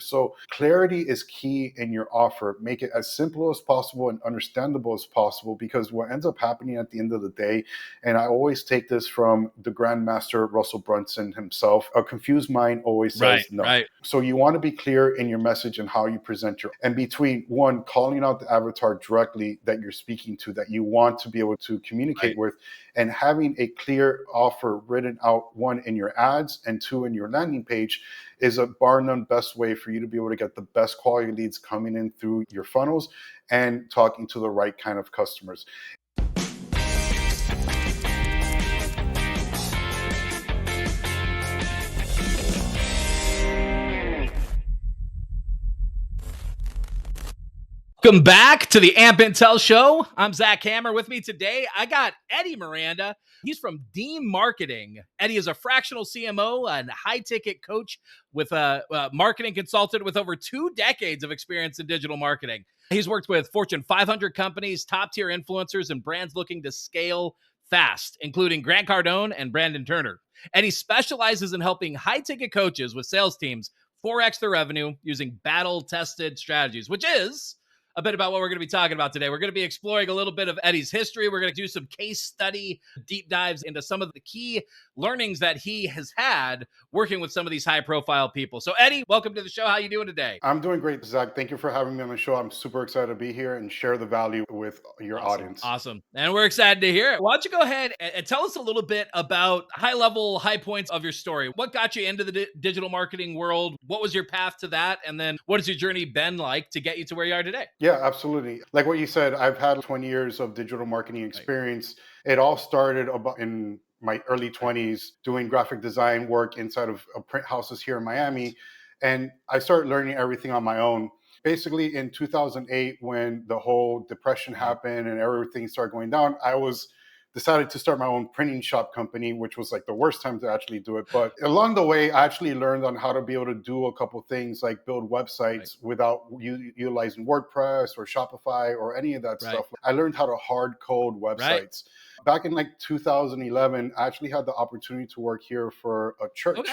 So clarity is key in your offer. Make it as simple as possible and understandable as possible, because what ends up happening at the end of the day, and I always take this from the Grandmaster Russell Brunson himself, a confused mind always says no. Right. So you want to be clear in your message and how you present and between one, calling out the avatar directly that you're speaking to, that you want to be able to communicate with, and having a clear offer written out, one, in your ads, and two, in your landing page, is a bar none best way for you to be able to get the best quality leads coming in through your funnels and talking to the right kind of customers. Welcome back to the Amp Intel Show. I'm Zach Hammer. With me today, I got Eddy Miranda. He's from Deem Marketing. Eddy is a fractional CMO and high-ticket coach with a marketing consultant with over 2 decades of experience in digital marketing. He's worked with Fortune 500 companies, top-tier influencers, and brands looking to scale fast, including Grant Cardone and Brandon Turner. Eddy specializes in helping high-ticket coaches with sales teams 4x their revenue using battle-tested strategies, which is a bit about what we're going to be talking about today. We're going to be exploring a little bit of Eddy's history. We're going to do some case study deep dives into some of the key learnings that he has had working with some of these high profile people. So Eddy, welcome to the show. How are you doing today? I'm doing great, Zach. Thank you for having me on the show. I'm super excited to be here and share the value with your audience. Awesome. And we're excited to hear it. Why don't you go ahead and tell us a little bit about high level, high points of your story. What got you into the digital marketing world? What was your path to that? And then what has your journey been like to get you to where you are today? Yeah, absolutely. Like what you said, I've had 20 years of digital marketing experience. It all started about in my early 20s doing graphic design work inside of print houses here in Miami. And I started learning everything on my own. Basically in 2008, when the whole depression happened and everything started going down, decided to start my own printing shop company, which was like the worst time to actually do it. But along the way, I actually learned on how to be able to do a couple things like build websites without utilizing WordPress or Shopify or any of that stuff. I learned how to hard code websites. Back in like 2011, I actually had the opportunity to work here for a church.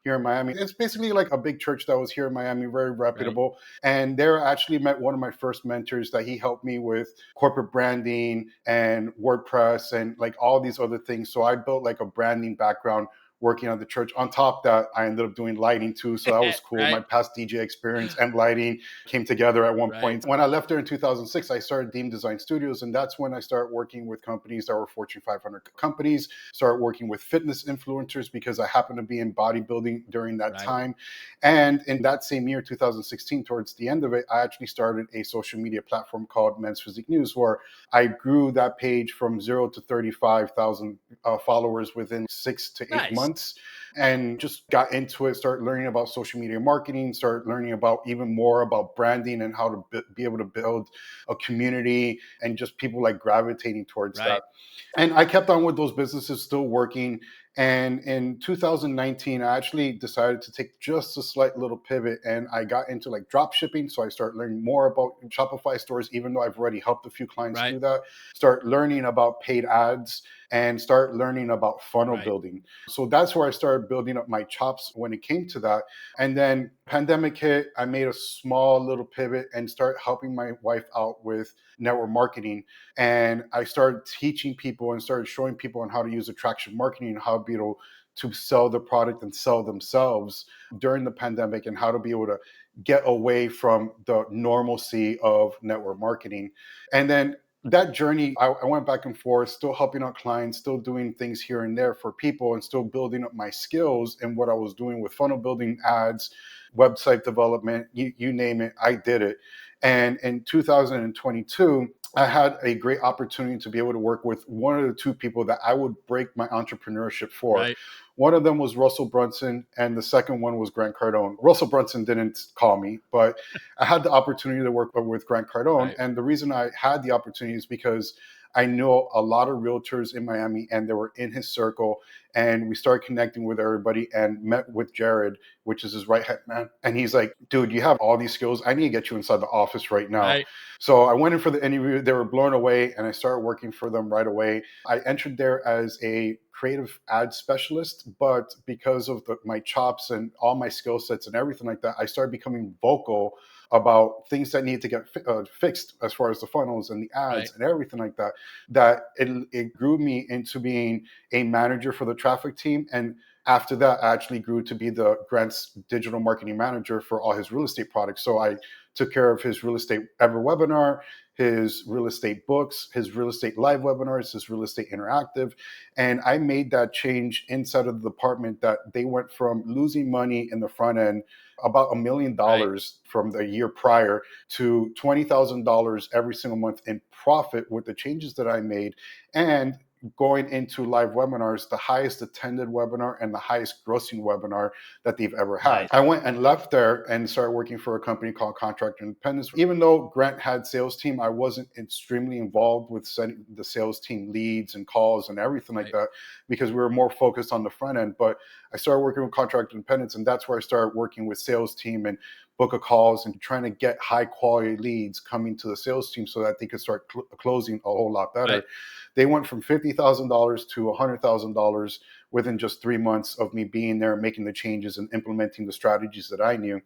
Here in Miami. It's basically like a big church that was here in Miami, very reputable. And there I actually met one of my first mentors that he helped me with corporate branding and WordPress and like all these other things. So I built like a branding background working at the church. On top of that, I ended up doing lighting too. So that was cool. My past DJ experience and lighting came together at one point. When I left there in 2006, I started Deem Design Studios. And that's when I started working with companies that were Fortune 500 companies, started working with fitness influencers because I happened to be in bodybuilding during that time. And in that same year, 2016, towards the end of it, I actually started a social media platform called Men's Physique News, where I grew that page from 0 to 35,000 followers within 6 to 8 months. And just got into it, started learning about social media marketing, started learning about even more about branding and how to be able to build a community and just people like gravitating towards that. And I kept on with those businesses still working. And in 2019, I actually decided to take just a slight little pivot and I got into like drop shipping. So I started learning more about Shopify stores, even though I've already helped a few clients do that. Start learning about paid ads and start learning about funnel building. So that's where I started building up my chops when it came to that. And then pandemic hit, I made a small little pivot and started helping my wife out with network marketing. And I started teaching people and started showing people on how to use attraction marketing and how to be able to sell the product and sell themselves during the pandemic and how to be able to get away from the normalcy of network marketing. And then that journey, I went back and forth, still helping out clients, still doing things here and there for people and still building up my skills in what I was doing with funnel building, ads, website development, you name it, I did it. And in 2022, I had a great opportunity to be able to work with one of the two people that I would break my entrepreneurship for. One of them was Russell Brunson, and the second one was Grant Cardone. Russell Brunson didn't call me, but I had the opportunity to work with Grant Cardone. And the reason I had the opportunity is because I know a lot of realtors in Miami and they were in his circle. And we started connecting with everybody and met with Jared, which is his right hand man. And he's like, dude, you have all these skills. I need to get you inside the office right now. So I went in for the interview. They were blown away and I started working for them right away. I entered there as a creative ad specialist, but because of my chops and all my skill sets and everything like that, I started becoming vocal about things that need to get fixed as far as the funnels and the Right. ads and everything like that. That it grew me into being a manager for the traffic team. And after that, I actually grew to be the Grant's digital marketing manager for all his real estate products. So I took care of his real estate ever webinar, his real estate books, his real estate live webinars, his real estate interactive. And I made that change inside of the department that they went from losing money in the front end, about $1 million from the year prior, to $20,000 every single month in profit with the changes that I made. And going into live webinars, the highest attended webinar and the highest grossing webinar that they've ever had. Nice. I went and left there and started working for a company called Contract Independence. Even though Grant had sales team, I wasn't extremely involved with sending the sales team leads and calls and everything like that, because we were more focused on the front end. But I started working with Contract Independence, and that's where I started working with sales team and book of calls and trying to get high quality leads coming to the sales team so that they could start closing a whole lot better. Right. They went from $50,000 to $100,000 within just 3 months of me being there, making the changes and implementing the strategies that I knew.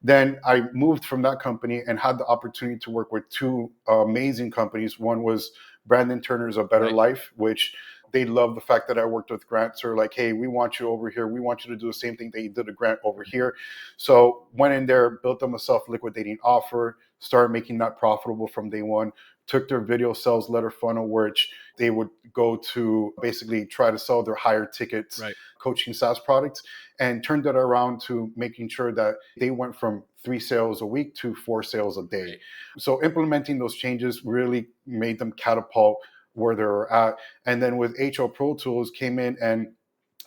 Then I moved from that company and had the opportunity to work with two amazing companies. One was Brandon Turner's A Better Life, which they love the fact that I worked with Grant. So like, hey, we want you over here. We want you to do the same thing that you did to Grant over here. So went in there, built them a self-liquidating offer, started making that profitable from day one. Took their video sales letter funnel, which they would go to basically try to sell their higher tickets coaching SaaS products, and turned it around to making sure that they went from 3 sales a week to 4 sales a day. So implementing those changes really made them catapult where they were at. And then with HO Pro Tools came in, and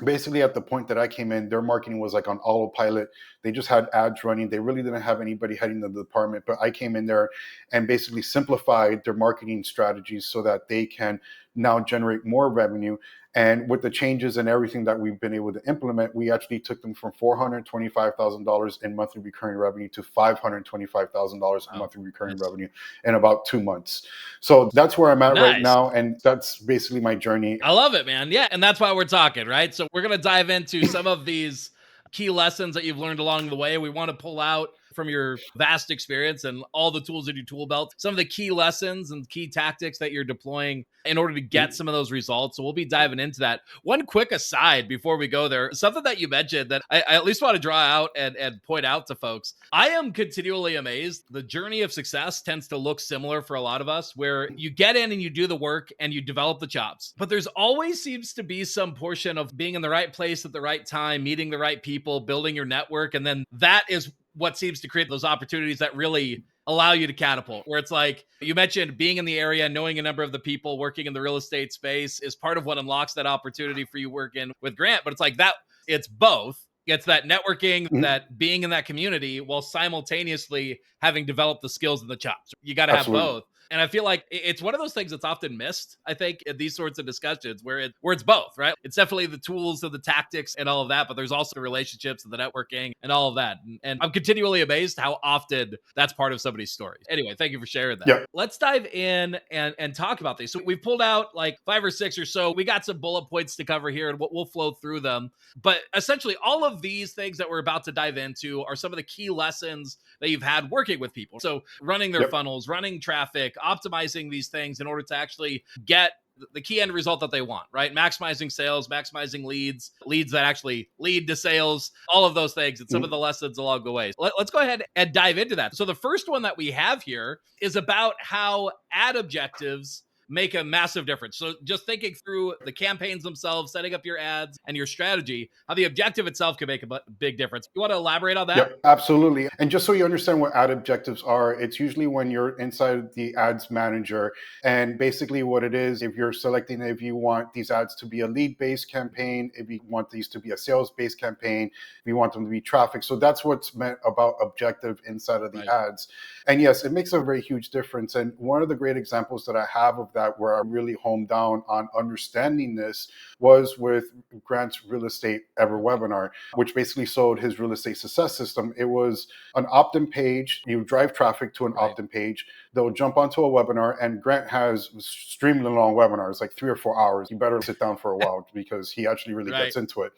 basically at the point that I came in, their marketing was like on autopilot. They just had ads running. They really didn't have anybody heading the department, but I came in there and basically simplified their marketing strategies so that they can now generate more revenue. And with the changes and everything that we've been able to implement, we actually took them from $425,000 in monthly recurring revenue to $525,000 in monthly recurring revenue in about 2 months. So that's where I'm at right now. And that's basically my journey. I love it, man. Yeah. And that's why we're talking, right? So we're going to dive into some of these key lessons that you've learned along the way. We want to pull out from your vast experience and all the tools in your tool belt, some of the key lessons and key tactics that you're deploying in order to get some of those results. So we'll be diving into that. One quick aside before we go there, something that you mentioned that I at least want to draw out and point out to folks. I am continually amazed. The journey of success tends to look similar for a lot of us, where you get in and you do the work and you develop the chops. But there's always seems to be some portion of being in the right place at the right time, meeting the right people, building your network. And then that is what seems to create those opportunities that really allow you to catapult, where it's like you mentioned being in the area, knowing a number of the people working in the real estate space is part of what unlocks that opportunity for you working with Grant. But it's like that, it's both. It's that networking, that being in that community while simultaneously having developed the skills and the chops. You got to have both. And I feel like it's one of those things that's often missed, I think, in these sorts of discussions where it's both, right? It's definitely the tools and the tactics and all of that, but there's also the relationships and the networking and all of that. And I'm continually amazed how often that's part of somebody's story. Anyway, thank you for sharing that. Yeah. Let's dive in and talk about these. So we've pulled out like 5 or 6 or so. We got some bullet points to cover here and we'll flow through them. But essentially, all of these things that we're about to dive into are some of the key lessons that you've had working with people. So running their funnels, running traffic, optimizing these things in order to actually get the key end result that they want, right? Maximizing sales, maximizing leads that actually lead to sales, all of those things, and some of the lessons along the way. Let's go ahead and dive into that. So the first one that we have here is about how ad objectives make a massive difference. So just thinking through the campaigns themselves, setting up your ads and your strategy, how the objective itself can make a big difference. You want to elaborate on that? Yeah, absolutely. And just so you understand what ad objectives are, it's usually when you're inside the ads manager. And basically what it is, if you're selecting if you want these ads to be a lead-based campaign, if you want these to be a sales-based campaign, if you want them to be traffic. So that's what's meant about objective inside of the ads. And yes, it makes a very huge difference. And one of the great examples that I have of that where I really honed down on understanding this was with Grant's Real Estate Ever webinar, which basically sold his real estate success system. It was an opt-in page. You drive traffic to an opt-in page. They'll jump onto a webinar, and Grant has extremely long webinars, like 3 or 4 hours. You better sit down for a while because he actually really gets into it.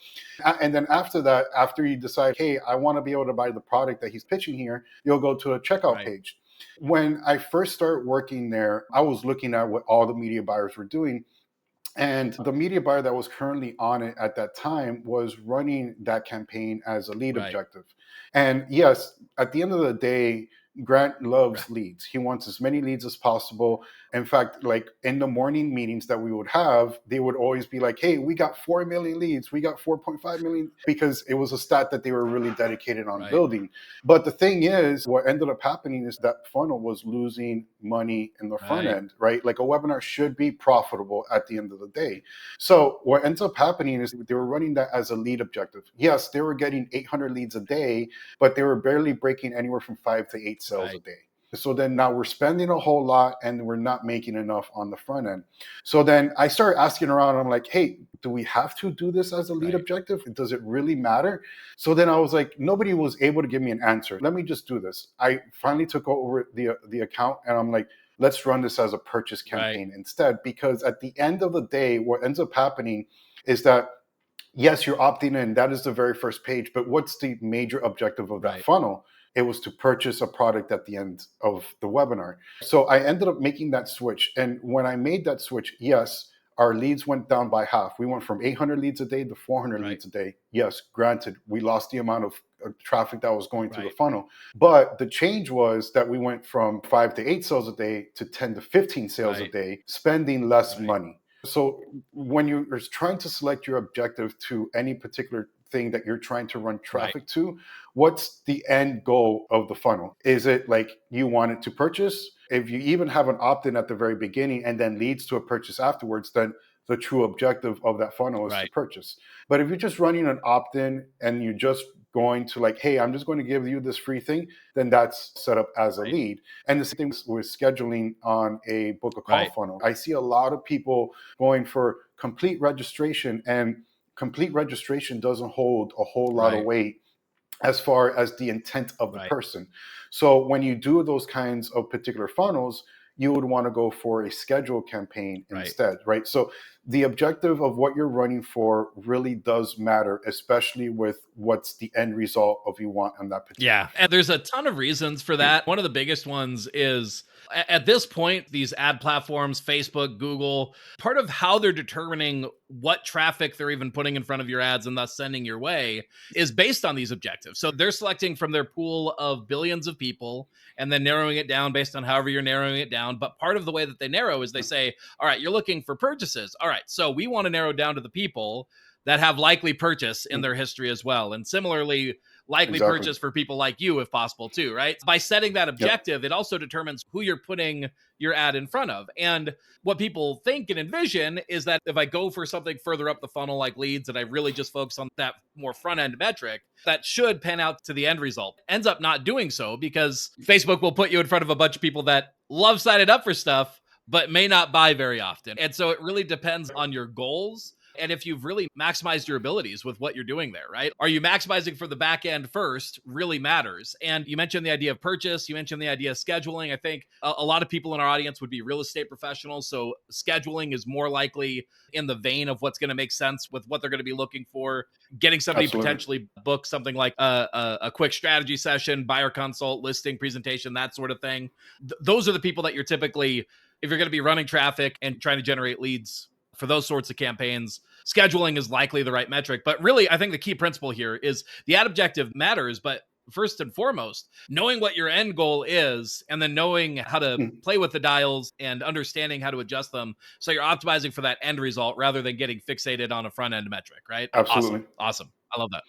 And then after that, after you decide, hey, I want to be able to buy the product that he's pitching here, you'll go to a checkout page. When I first started working there, I was looking at what all the media buyers were doing. And the media buyer that was currently on it at that time was running that campaign as a lead objective. And yes, at the end of the day, Grant loves leads. He wants as many leads as possible. In fact, like in the morning meetings that we would have, they would always be like, hey, we got 4 million leads. We got 4.5 million, because it was a stat that they were really dedicated on building. But the thing is, what ended up happening is that funnel was losing money in the front end, right? Like a webinar should be profitable at the end of the day. So what ends up happening is they were running that as a lead objective. Yes, they were getting 800 leads a day, but they were barely breaking anywhere from 5 to 8 sales a day. So then now we're spending a whole lot and we're not making enough on the front end. So then I started asking around. I'm like, hey, do we have to do this as a lead objective? Does it really matter? So then I was like, nobody was able to give me an answer. Let me just do this. I finally took over the account, and I'm like, let's run this as a purchase campaign instead. Because at the end of the day, what ends up happening is that, yes, you're opting in. That is the very first page. But what's the major objective of that funnel? It was to purchase a product at the end of the webinar. So I ended up making that switch. And when I made that switch, yes, our leads went down by half. We went from 800 leads a day to 400 leads a day. Yes, granted, we lost the amount of traffic that was going through the funnel. But the change was that we went from 5 to 8 sales a day to 10 to 15 sales a day, spending less money. So when you're trying to select your objective to any particular thing that you're trying to run traffic to, what's the end goal of the funnel? Is it like you want it to purchase? If you even have an opt-in at the very beginning and then leads to a purchase afterwards, then the true objective of that funnel is to purchase. But if you're just running an opt-in and you're just going to like, hey, I'm just going to give you this free thing, then that's set up as a lead. And the same thing with scheduling on a book a call funnel. I see a lot of people going for complete registration, and complete registration doesn't hold a whole lot of weight as far as the intent of the person. So when you do those kinds of particular funnels, you would want to go for a scheduled campaign instead, right? So the objective of what you're running for really does matter, especially with what's the end result of you want on that particular. And there's a ton of reasons for that. One of the biggest ones is, at this point, these ad platforms, Facebook, Google, part of how they're determining what traffic they're even putting in front of your ads and thus sending your way is based on these objectives. So they're selecting from their pool of billions of people and then narrowing it down based on however you're narrowing it down. But part of the way that they narrow is they say, all right, you're looking for purchases. All right, so we want to narrow down to the people that have likely purchase in their history as well. And similarly, likely purchase for people like you, if possible, too, right? By setting that objective, it also determines who you're putting your ad in front of. And what people think and envision is that if I go for something further up the funnel, like leads, and I really just focus on that more front end metric, that should pan out to the end result. Ends up not doing so because Facebook will put you in front of a bunch of people that love signing up for stuff, but may not buy very often. And so it really depends on your goals. And if you've really maximized your abilities with what you're doing there, right? Are you maximizing for the back end first really matters. And you mentioned the idea of purchase. You mentioned the idea of scheduling. I think a lot of people in our audience would be real estate professionals. So scheduling is more likely in the vein of what's going to make sense with what they're going to be looking for. Getting somebody potentially book something like a quick strategy session, buyer consult, listing presentation, that sort of thing. Those are the people that you're typically, if you're going to be running traffic and trying to generate leads for those sorts of campaigns, scheduling is likely the right metric. But really, I think the key principle here is the ad objective matters, but first and foremost, knowing what your end goal is and then knowing how to play with the dials and understanding how to adjust them so you're optimizing for that end result rather than getting fixated on a front end metric, right? Absolutely. Awesome. I love that.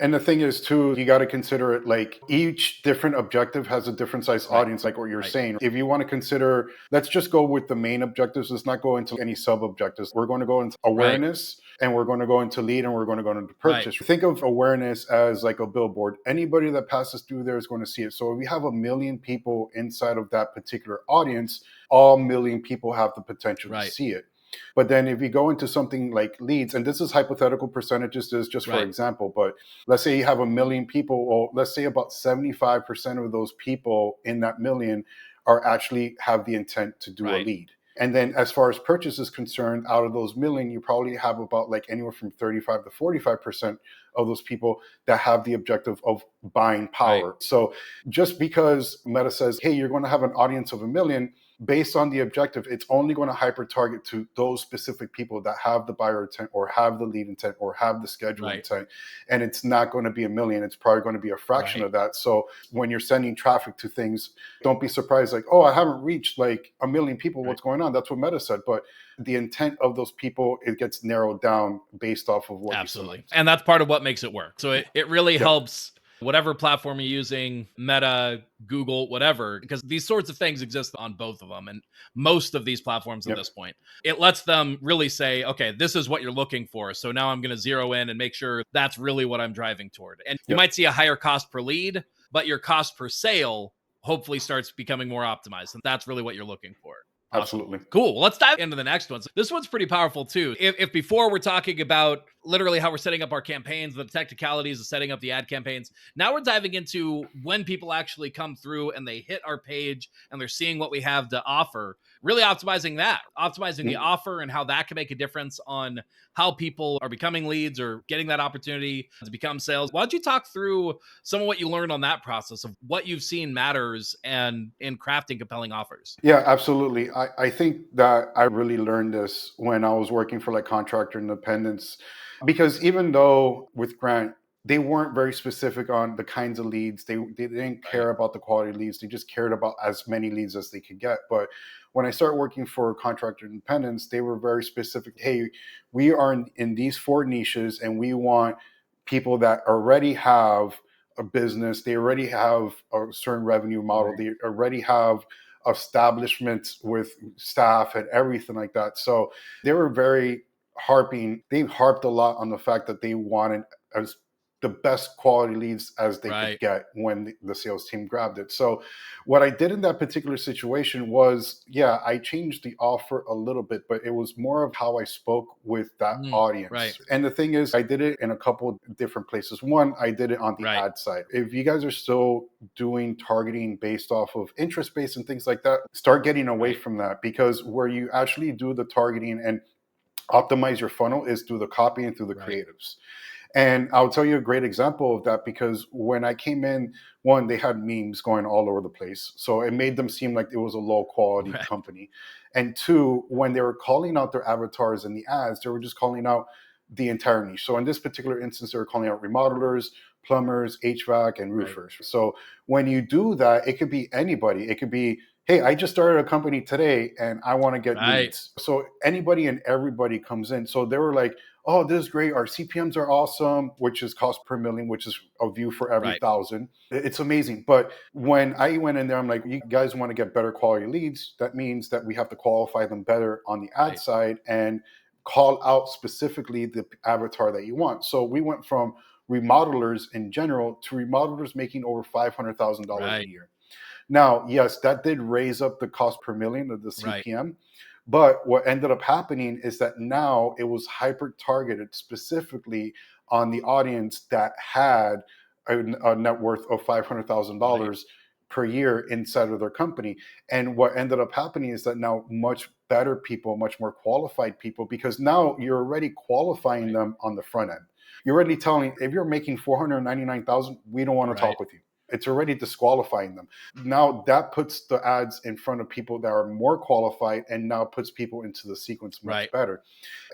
And the thing is, too, you got to consider it like each different objective has a different size Right. audience, like what you're Right. saying. If you want to consider, let's just go with the main objectives. Let's not go into any sub objectives. We're going to go into Right. awareness, and we're going to go into lead, and we're going to go into Right. purchase. Think of awareness as like a billboard. Anybody that passes through there is going to see it. So if we have 1 million people inside of that particular audience, all 1 million people have the potential to Right. see it. But then if you go into something like leads, and this is hypothetical percentages, this is just for Right. example, but let's say you have 1 million people, or let's say about 75% of those people in that million are actually have the intent to do a Right. lead. And then as far as purchase is concerned, out of those million, you probably have about like anywhere from 35 to 45% of those people that have the objective of buying Right. power. So just because Meta says, hey, you're going to have an audience of 1 million, based on the objective, it's only going to hyper target to those specific people that have the buyer intent or have the lead intent or have the schedule Right. intent. And it's not going to be 1 million. It's probably going to be a fraction Right. of that. So when you're sending traffic to things, don't be surprised like, oh, I haven't reached like 1 million people. Right. What's going on? That's what Meta said. But the intent of those people, it gets narrowed down based off of what Absolutely. you select. And that's part of what makes it work. So it really Yep. helps whatever platform you're using, Meta, Google, whatever, because these sorts of things exist on both of them. And most of these platforms at Yep. this point, it lets them really say, okay, this is what you're looking for. So now I'm going to zero in and make sure that's really what I'm driving toward. And you Yep. might see a higher cost per lead, but your cost per sale hopefully starts becoming more optimized. And that's really what you're looking for. Awesome. Absolutely. Cool. Well, let's dive into the next one. So this one's pretty powerful too. If before we're talking about literally how we're setting up our campaigns, the technicalities of setting up the ad campaigns, now we're diving into when people actually come through and they hit our page and they're seeing what we have to offer, really optimizing that, optimizing the offer and how that can make a difference on how people are becoming leads or getting that opportunity to become sales. Why don't you talk through some of what you learned on that process of what you've seen matters and in crafting compelling offers? Yeah, absolutely. I think that I really learned this when I was working for like contractor independence, because even though with Grant, they weren't very specific on the kinds of leads. They didn't Right. care about the quality leads. They just cared about as many leads as they could get. But when I started working for contractor independence, they were very specific. Hey, we are in these 4 niches and we want people that already have a business, they already have a certain revenue model, Right. they already have establishments with staff and everything like that. So they were very they harped a lot on the fact that they wanted as the best quality leads as they could Right. get when the sales team grabbed it. So what I did in that particular situation was, yeah, I changed the offer a little bit, but it was more of how I spoke with that Right. audience. And the thing is, I did it in a couple different places. One, I did it on the Right. ad side. If you guys are still doing targeting based off of interest based and things like that, start getting away Right. from that, because where you actually do the targeting and optimize your funnel is through the copy and through the Right. creatives. And I'll tell you a great example of that, because when I came in, one, they had memes going all over the place. So it made them seem like it was a low quality Right. company. And two, when they were calling out their avatars in the ads, they were just calling out the entire niche. So in this particular instance, they were calling out remodelers, plumbers, HVAC, and Right. roofers. So when you do that, it could be anybody. It could be, hey, I just started a company today and I want to get Right. leads. So anybody and everybody comes in. So they were like, oh, this is great. Our CPMs are awesome, which is cost per million, which is a view for every Right. 1,000. It's amazing. But when I went in there, I'm like, you guys want to get better quality leads. That means that we have to qualify them better on the ad Right. side and call out specifically the avatar that you want. So we went from remodelers in general to remodelers making over $500,000 Right. a year. Now, yes, that did raise up the cost per million of the Right. CPM. But what ended up happening is that now it was hyper targeted specifically on the audience that had a net worth of Right. $500,000 per year inside of their company. And what ended up happening is that now much better people, much more qualified people, because now you're already qualifying Right. them on the front end. You're already telling, if you're making 499,000, we don't want to Right. talk with you. it's already disqualifying them. Now that puts the ads in front of people that are more qualified, and now puts people into the sequence much Right. better.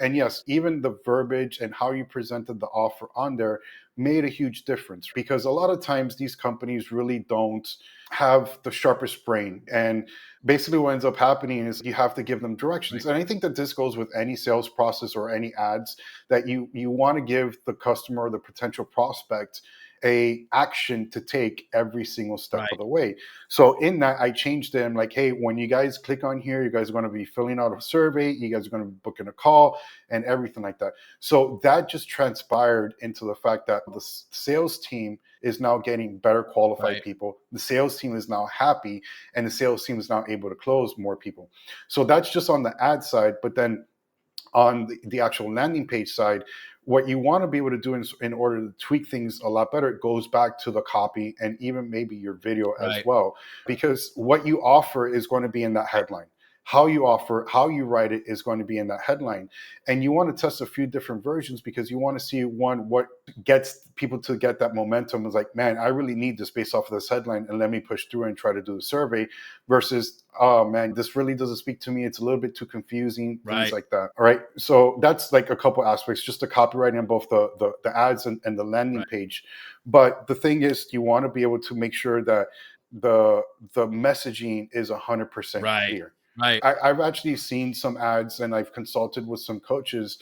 And yes, even the verbiage and how you presented the offer on there made a huge difference, because a lot of times these companies really don't have the sharpest brain. And basically what ends up happening is you have to give them directions. Right. And I think that this goes with any sales process or any ads, that you want to give the customer or the potential prospect a action to take every single step of Right. the way. So in that, I changed them like, hey, when you guys click on here, you guys are going to be filling out a survey, you guys are going to be booking a call and everything like that. So that just transpired into the fact that the sales team is now getting better qualified Right. people. The sales team is now happy, and the sales team is now able to close more people. So that's just on the ad side. But then on the actual landing page side, what you want to be able to do in order to tweak things a lot better, it goes back to the copy and even maybe your video as Right. well. Because what you offer is going to be in that headline. How you offer, how you write it is going to be in that headline. And you want to test a few different versions, because you want to see one, what gets people to get that momentum is like, man, I really need this based off of this headline, and let me push through and try to do the survey, versus, oh man, this really doesn't speak to me. It's a little bit too confusing, things Right. like that. All right. So that's like a couple aspects, just the copywriting on both the ads and the landing Right. page. But the thing is, you want to be able to make sure that the the messaging is 100% Right. clear. Right. I've actually seen some ads, and I've consulted with some coaches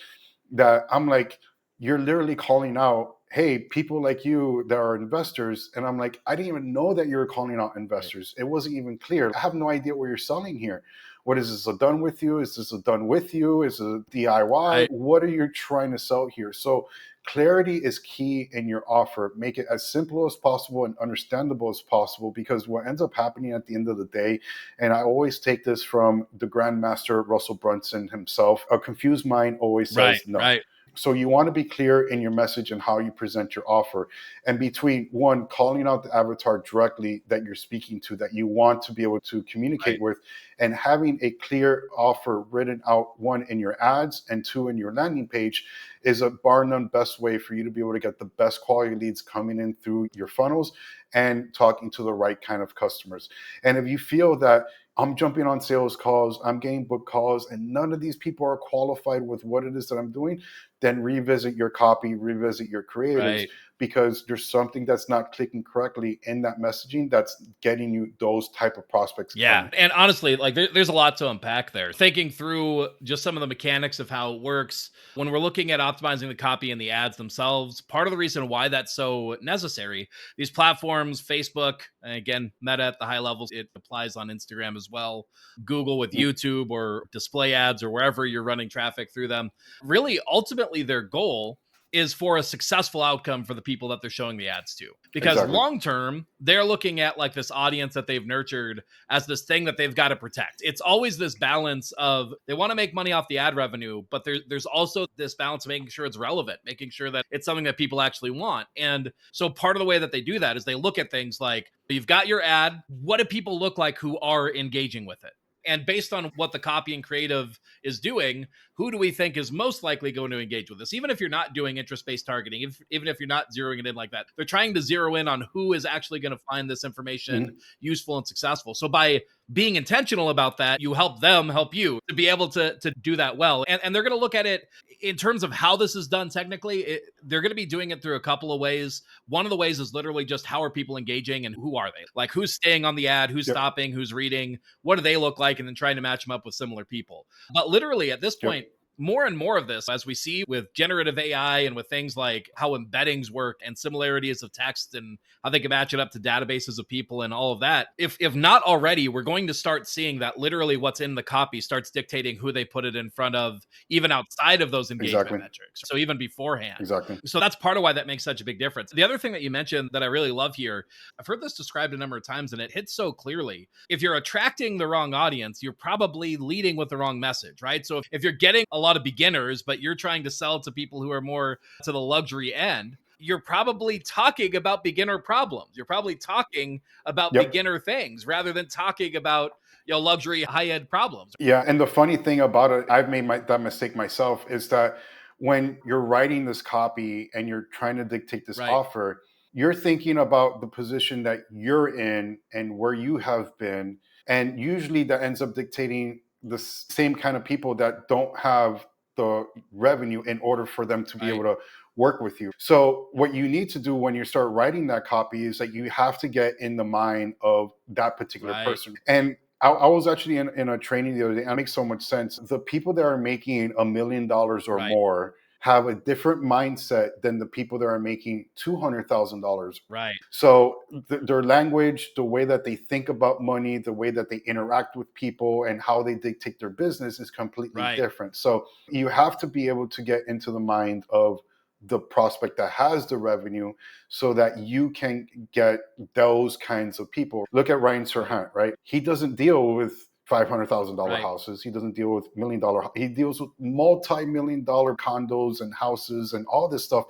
that I'm like, you're literally calling out, hey, people like you that are investors. And I'm like, I didn't even know that you were calling out Right. investors. It wasn't even clear. I have no idea what you're selling here. What is this, a done with you? Is this a done with you? Is it a DIY? Right. What are you trying to sell here? So clarity is key in your offer. Make it as simple as possible and understandable as possible, because what ends up happening at the end of the day, and I always take this from the Grandmaster Russell Brunson himself, a confused mind always Right. says no. Right. So you want to be clear in your message and how you present your offer. And between one, calling out the avatar directly that you're speaking to, that you want to be able to communicate Right. with, and having a clear offer written out, one, in your ads, and two, in your landing page, is a bar none best way for you to be able to get the best quality leads coming in through your funnels and talking to the right kind of customers. And if you feel that I'm jumping on sales calls, I'm getting book calls, and none of these people are qualified with what it is that I'm doing, then revisit your copy, revisit your creatives, Right. because there's something that's not clicking correctly in that messaging that's getting you those type of prospects Yeah. coming. And honestly, like there's a lot to unpack there. Thinking through just some of the mechanics of how it works when we're looking at optimizing the copy and the ads themselves, part of the reason why that's so necessary, these platforms, Facebook, and again, Meta at the high levels, it applies on Instagram as well, Google with Mm, YouTube or display ads or wherever you're running traffic through them. Really, ultimately, their goal is for a successful outcome for the people that they're showing the ads to. Because exactly. long term, they're looking at like this audience that they've nurtured as this thing that they've got to protect. It's always this balance of they want to make money off the ad revenue, but there's also this balance of making sure it's relevant, making sure that it's something that people actually want. And so part of the way that they do that is they look at things like you've got your ad, what do people look like who are engaging with it? And based on what the copy and creative is doing, who do we think is most likely going to engage with this? Even if you're not doing interest-based targeting, even if you're not zeroing it in like that, they're trying to zero in on who is actually going to find this information Mhm. useful and successful. So by being intentional about that, you help them help you to be able to do that well. And they're going to look at it in terms of how this is done technically. They're going to be doing it through a couple of ways. One of the ways is literally just how are people engaging and who are they? Like who's staying on the ad, who's Yep. stopping, who's reading, what do they look like, and then trying to match them up with similar people. But literally at this Yep. point, more and more of this, as we see with generative AI and with things like how embeddings work and similarities of text and how they can match it up to databases of people and all of that. If not already, we're going to start seeing that literally what's in the copy starts dictating who they put it in front of, even outside of those engagement Exactly. metrics. So even beforehand. Exactly. So that's part of why that makes such a big difference. The other thing that you mentioned that I really love here, I've heard this described a number of times and it hits so clearly. If you're attracting the wrong audience, you're probably leading with the wrong message, right? So if you're getting a lot of beginners, but you're trying to sell to people who are more to the luxury end, you're probably talking about beginner problems. You're probably talking about Yep. beginner things rather than talking about luxury high end problems. Yeah, and the funny thing about it, I've made that mistake myself, is that when you're writing this copy and you're trying to dictate this Right. offer, you're thinking about the position that you're in and where you have been. And usually that ends up dictating the same kind of people that don't have the revenue in order for them to be Right. able to work with you. So what you need to do when you start writing that copy is that you have to get in the mind of that particular Right. person. And I was actually in a training the other day, and it makes so much sense. The people that are making $1 million or Right. more have a different mindset than the people that are making $200,000. Right. So their language, the way that they think about money, the way that they interact with people, and how they dictate their business is completely Right. different. So you have to be able to get into the mind of the prospect that has the revenue so that you can get those kinds of people. Look at Ryan Right. Serhant, right? He doesn't deal with $500,000 Right. houses. He doesn't deal with $1 million. He deals with multi-million-dollar condos and houses and all this stuff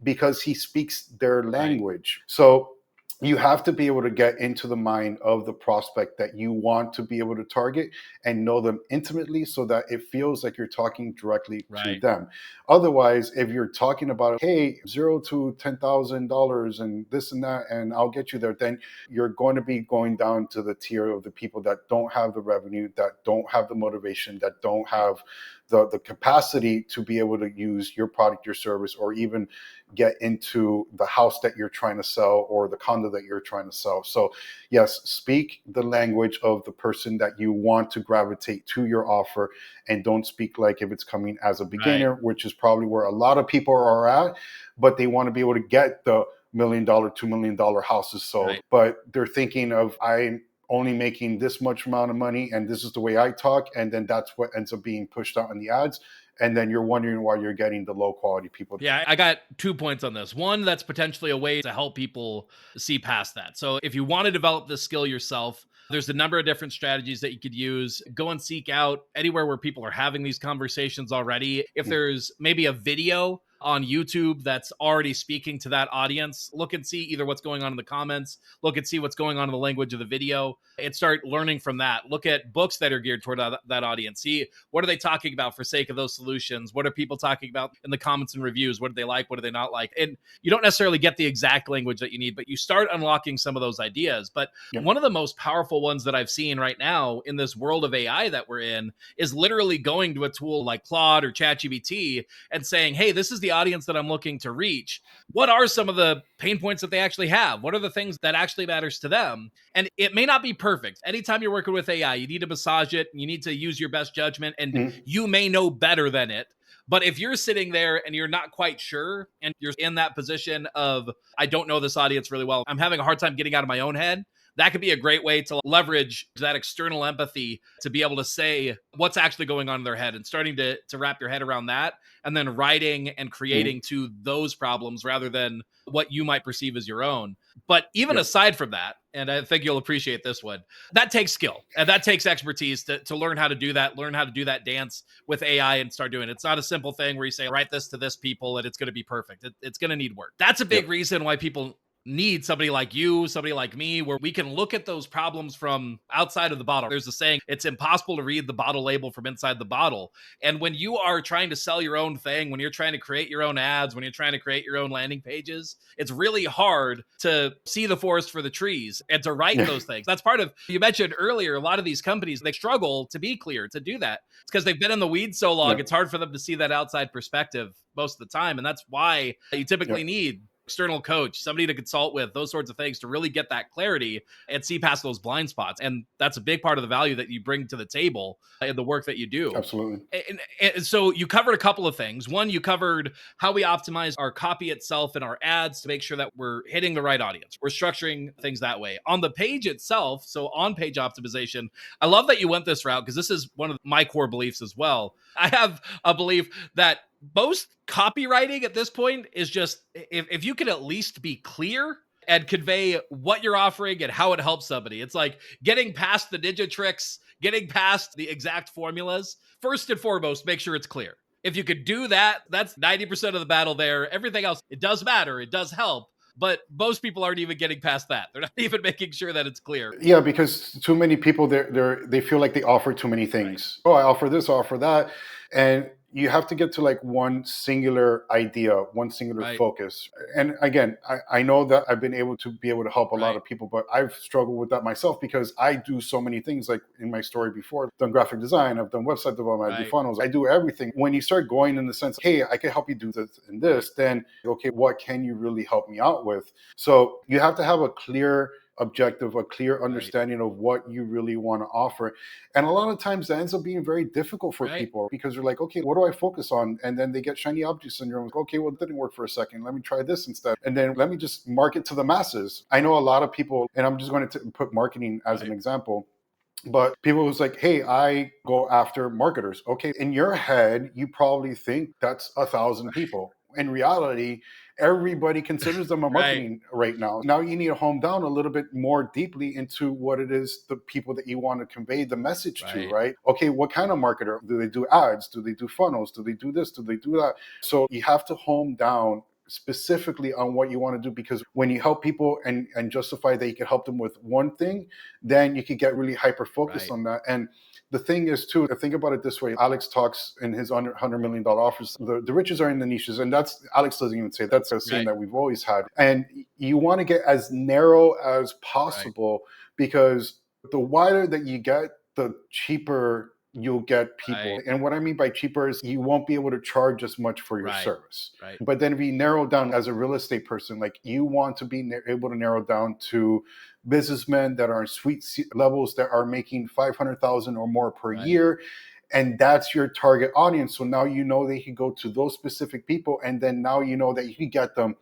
because he speaks their Right. language. So you have to be able to get into the mind of the prospect that you want to be able to target and know them intimately so that it feels like you're talking directly to Right. them. Otherwise, if you're talking about, hey, $0 to $10,000 and this and that, and I'll get you there, then you're going to be going down to the tier of the people that don't have the revenue, that don't have the motivation, that don't have the capacity to be able to use your product, your service, or even get into the house that you're trying to sell or the condo that you're trying to sell. So, yes, speak the language of the person that you want to gravitate to your offer, and don't speak like if it's coming as a Right. beginner, which is probably where a lot of people are at, but they want to be able to get the $1 million, $2 million houses sold. Right. But they're thinking of, I'm only making this much amount of money and this is the way I talk. And then that's what ends up being pushed out in the ads. And then you're wondering why you're getting the low quality people. Yeah, I got 2 points on this. One, that's potentially a way to help people see past that. So if you want to develop this skill yourself, there's a number of different strategies that you could use. Go and seek out anywhere where people are having these conversations already. If there's maybe a video on YouTube that's already speaking to that audience, look and see either what's going on in the comments, look and see what's going on in the language of the video, and start learning from that. Look at books that are geared toward that audience. See what are they talking about for sake of those solutions? What are people talking about in the comments and reviews? What do they like? What do they not like? And you don't necessarily get the exact language that you need, but you start unlocking some of those ideas. But Yeah. one of the most powerful ones that I've seen right now in this world of AI that we're in is literally going to a tool like Claude or ChatGPT and saying, hey, this is the audience that I'm looking to reach. What are some of the pain points that they actually have? What are the things that actually matters to them? And it may not be perfect. Anytime you're working with AI, you need to massage it. You need to use your best judgment, and Mhm. you may know better than it. But if you're sitting there and you're not quite sure, and you're in that position of, I don't know this audience really well, I'm having a hard time getting out of my own head, that could be a great way to leverage that external empathy to be able to say what's actually going on in their head and starting to wrap your head around that, and then writing and creating Mhm. to those problems rather than what you might perceive as your own. But even Yeah. aside from that, and I think you'll appreciate this one, that takes skill and that takes expertise to learn how to do that, learn how to do that dance with AI and start doing it. It's not a simple thing where you say, write this to this people and it's going to be perfect. It's going to need work. That's a Yeah. big reason why people need somebody like you, somebody like me, where we can look at those problems from outside of the bottle. There's a saying, it's impossible to read the bottle label from inside the bottle. And when you are trying to sell your own thing, when you're trying to create your own ads, when you're trying to create your own landing pages, it's really hard to see the forest for the trees and to write Yeah. those things. That's part of, you mentioned earlier, a lot of these companies, they struggle to be clear, to do that. It's because they've been in the weeds so long, Yeah. it's hard for them to see that outside perspective most of the time. And that's why you Yeah. typically need external coach, somebody to consult with, those sorts of things to really get that clarity and see past those blind spots. And that's a big part of the value that you bring to the table in the work that you do. Absolutely. And so you covered a couple of things. One, you covered how we optimize our copy itself and our ads to make sure that we're hitting the right audience. We're structuring things that way. On the page itself, so on page optimization, I love that you went this route because this is one of my core beliefs as well. I have a belief that most copywriting at this point is just, if you can at least be clear and convey what you're offering and how it helps somebody. It's like getting past the ninja tricks, getting past the exact formulas. First and foremost, make sure it's clear. If you could do that, that's 90% of the battle there. Everything else, it does matter, it does help, but most people aren't even getting past that. They're not even making sure that it's clear. Yeah, because too many people they feel like they offer too many Right. things. Oh, I offer this, I offer that, and you have to get to like one singular idea, one singular Right. focus. And again, I know that I've been able to help a lot Right. of people, but I've struggled with that myself because I do so many things. Like in my story before, I've done graphic design, I've done website development, I do Right. funnels, I do everything. When you start going in the sense, hey, I can help you do this and Right. this, then okay, what can you really help me out with? So you have to have a clear objective, a clear Right. understanding of what you really want to offer. And a lot of times that ends up being very difficult for Right. people because they're like, okay, what do I focus on? And then they get shiny object syndrome. Like, okay, well, it didn't work for a second. Let me try this instead. And then let me just market to the masses. I know a lot of people, and I'm just going to put marketing as an Right. example. But people was like, hey, I go after marketers. Okay, in your head, you probably think that's 1,000 people. In reality, everybody considers them a Right. marketing right now. Now you need to home down a little bit more deeply into what it is the people that you want to convey the message to, Right. right? Okay, what kind of marketer? Do they do ads? Do they do funnels? Do they do this? Do they do that? So you have to home down specifically on what you want to do, because when you help people and justify that you can help them with one thing, then you can get really hyper focused Right. on that. And the thing is too, think about it this way. Alex talks in his $100 million offers, the riches are in the niches. And that's, Alex doesn't even say that's a saying Right. that we've always had. And you want to get as narrow as Right. possible, because the wider that you get, the cheaper you'll get people. Right. And what I mean by cheaper is you won't be able to charge as much for your Right. service. Right. But then if you narrow down as a real estate person, like you want to be able to narrow down to businessmen that are in suite levels that are making 500,000 or more per Right. year, and that's your target audience. So now you know they can go to those specific people, and then now you know that you can get them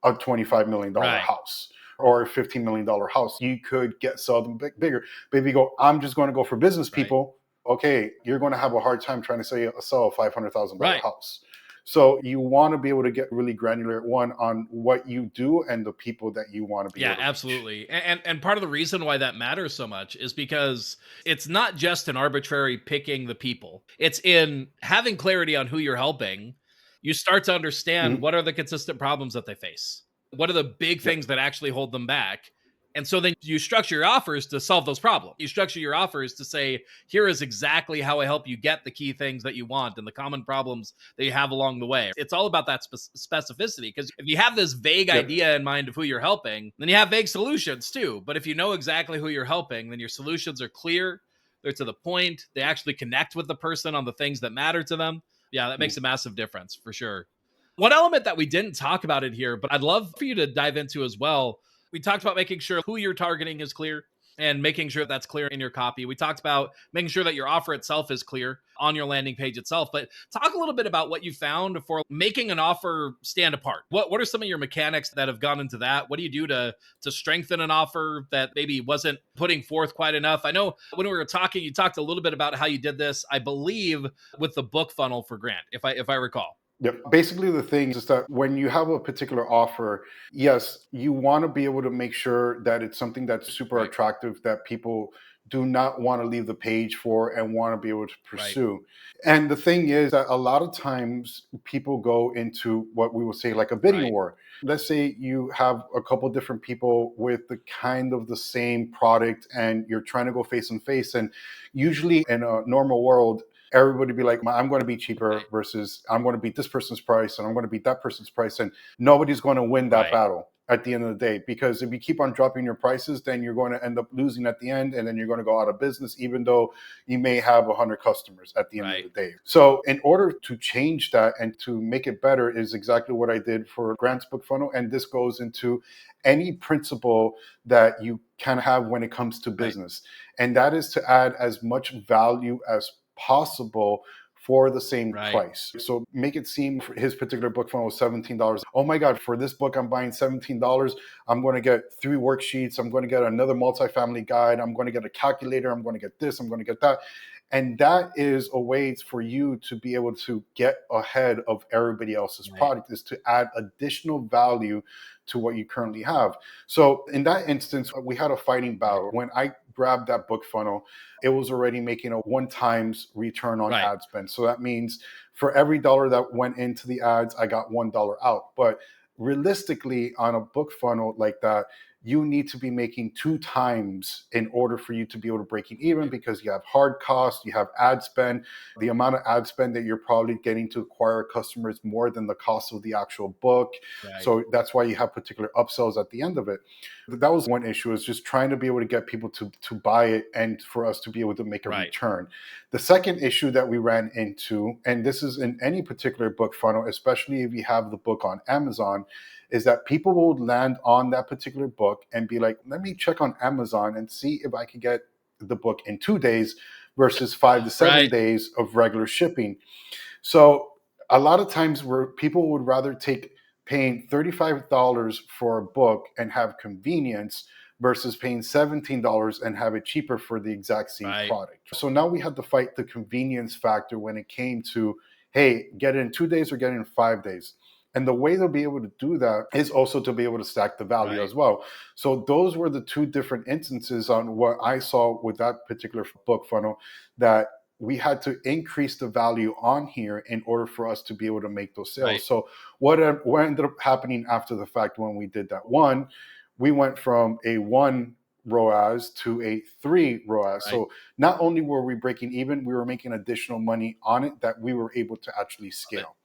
a $25 million Right. house or a $15 million house. You could sell them bigger. But if you go, I'm just going to go for business Right. people, okay, you're going to have a hard time trying to sell a $500,000 Right. house. So you want to be able to get really granular, one, on what you do and the people that you want to be Yeah, able to reach. absolutely. And part of the reason why that matters so much is because it's not just an arbitrary picking the people. It's in having clarity on who you're helping. You start to understand Mhm. what are the consistent problems that they face. What are the big Yep. things that actually hold them back? And so then you structure your offers to solve those problems. You structure your offers to say, here is exactly how I help you get the key things that you want and the common problems that you have along the way. It's all about that specificity, because if you have this vague Yep. idea in mind of who you're helping, then you have vague solutions too. But if you know exactly who you're helping, then your solutions are clear, they're to the point, they actually connect with the person on the things that matter to them. Yeah, that Mhm. makes a massive difference for sure. One element that we didn't talk about in here, but I'd love for you to dive into as well. We talked about making sure who you're targeting is clear and making sure that's clear in your copy. We talked about making sure that your offer itself is clear on your landing page itself. But talk a little bit about what you found for making an offer stand apart. What are some of your mechanics that have gone into that? What do you do to strengthen an offer that maybe wasn't putting forth quite enough? I know when we were talking, you talked a little bit about how you did this, I believe, with the book funnel for Grant, if I recall. Yep. Basically, the thing is that when you have a particular offer, yes, you want to be able to make sure that it's something that's super Right. attractive that people do not want to leave the page for and want to be able to Right. pursue. And the thing is that a lot of times people go into what we will say like a bidding Right. war. Let's say you have a couple different people with the kind of the same product and you're trying to go face and face. And usually in a normal world, everybody be like, I'm going to be cheaper Right. versus I'm going to beat this person's price and I'm going to beat that person's price. And nobody's going to win that Right. battle at the end of the day. Because if you keep on dropping your prices, then you're going to end up losing at the end. And then you're going to go out of business, even though you may have 100 customers at the end of Right. the day. So in order to change that and to make it better is exactly what I did for Grant's book funnel. And this goes into any principle that you can have when it comes to Right. business. And that is to add as much value as possible for the same Right. price. So make it seem for his particular book funnel was $17. Oh my God, for this book, I'm buying $17. I'm going to get 3 worksheets. I'm going to get another multifamily guide. I'm going to get a calculator. I'm going to get this. I'm going to get that. And that is a way for you to be able to get ahead of everybody else's Right. product, is to add additional value to what you currently have. So in that instance, we had a fighting Right. battle. When I grabbed that book funnel, it was already making a 1 times return on Right. ad spend. So that means for every dollar that went into the ads, I got $1 out. But realistically, on a book funnel like that, you need to be making 2 times in order for you to be able to break even, because you have hard costs, you have ad spend. The amount of ad spend that you're probably getting to acquire customers more than the cost of the actual book. Right. So that's why you have particular upsells at the end of it. That was one issue, is just trying to be able to get people to buy it and for us to be able to make a Right. return. The second issue that we ran into, and this is in any particular book funnel, especially if you have the book on Amazon, is that people will land on that particular book and be like, let me check on Amazon and see if I can get the book in 2 days versus 5 to 7 Right. days of regular shipping. So a lot of times where people would rather take paying $35 for a book and have convenience versus paying $17 and have it cheaper for the exact same Right. product. So now we had to fight the convenience factor when it came to, hey, get it in 2 days or get it in 5 days. And the way they'll be able to do that is also to be able to stack the value Right. as well. So those were the two different instances on what I saw with that particular book funnel, that we had to increase the value on here in order for us to be able to make those sales. Right. So what ended up happening after the fact when we did that? One, we went from a 1 ROAS to a 3 ROAS. Right. So not only were we breaking even, we were making additional money on it that we were able to actually scale.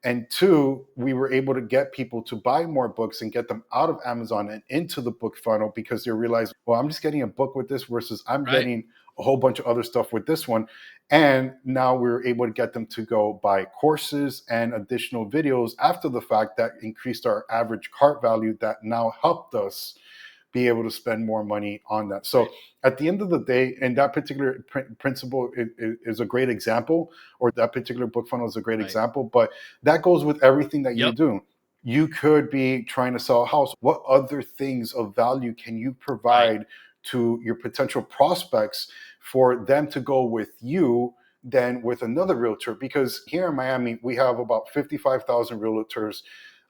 And two, we were able to get people to buy more books and get them out of Amazon and into the book funnel, because they realized, well, I'm just getting a book with this versus I'm Right. getting a whole bunch of other stuff with this one. And now we're able to get them to go buy courses and additional videos after the fact that increased our average cart value, that now helped us be able to spend more money on that. So Right. at the end of the day, and that particular principle is a great example, or that particular book funnel is a great Right. example, but that goes with everything that you Yep. do. You could be trying to sell a house. What other things of value can you Right. provide to your potential prospects for them to go with you than with another realtor? Because here in Miami, we have about 55,000 realtors.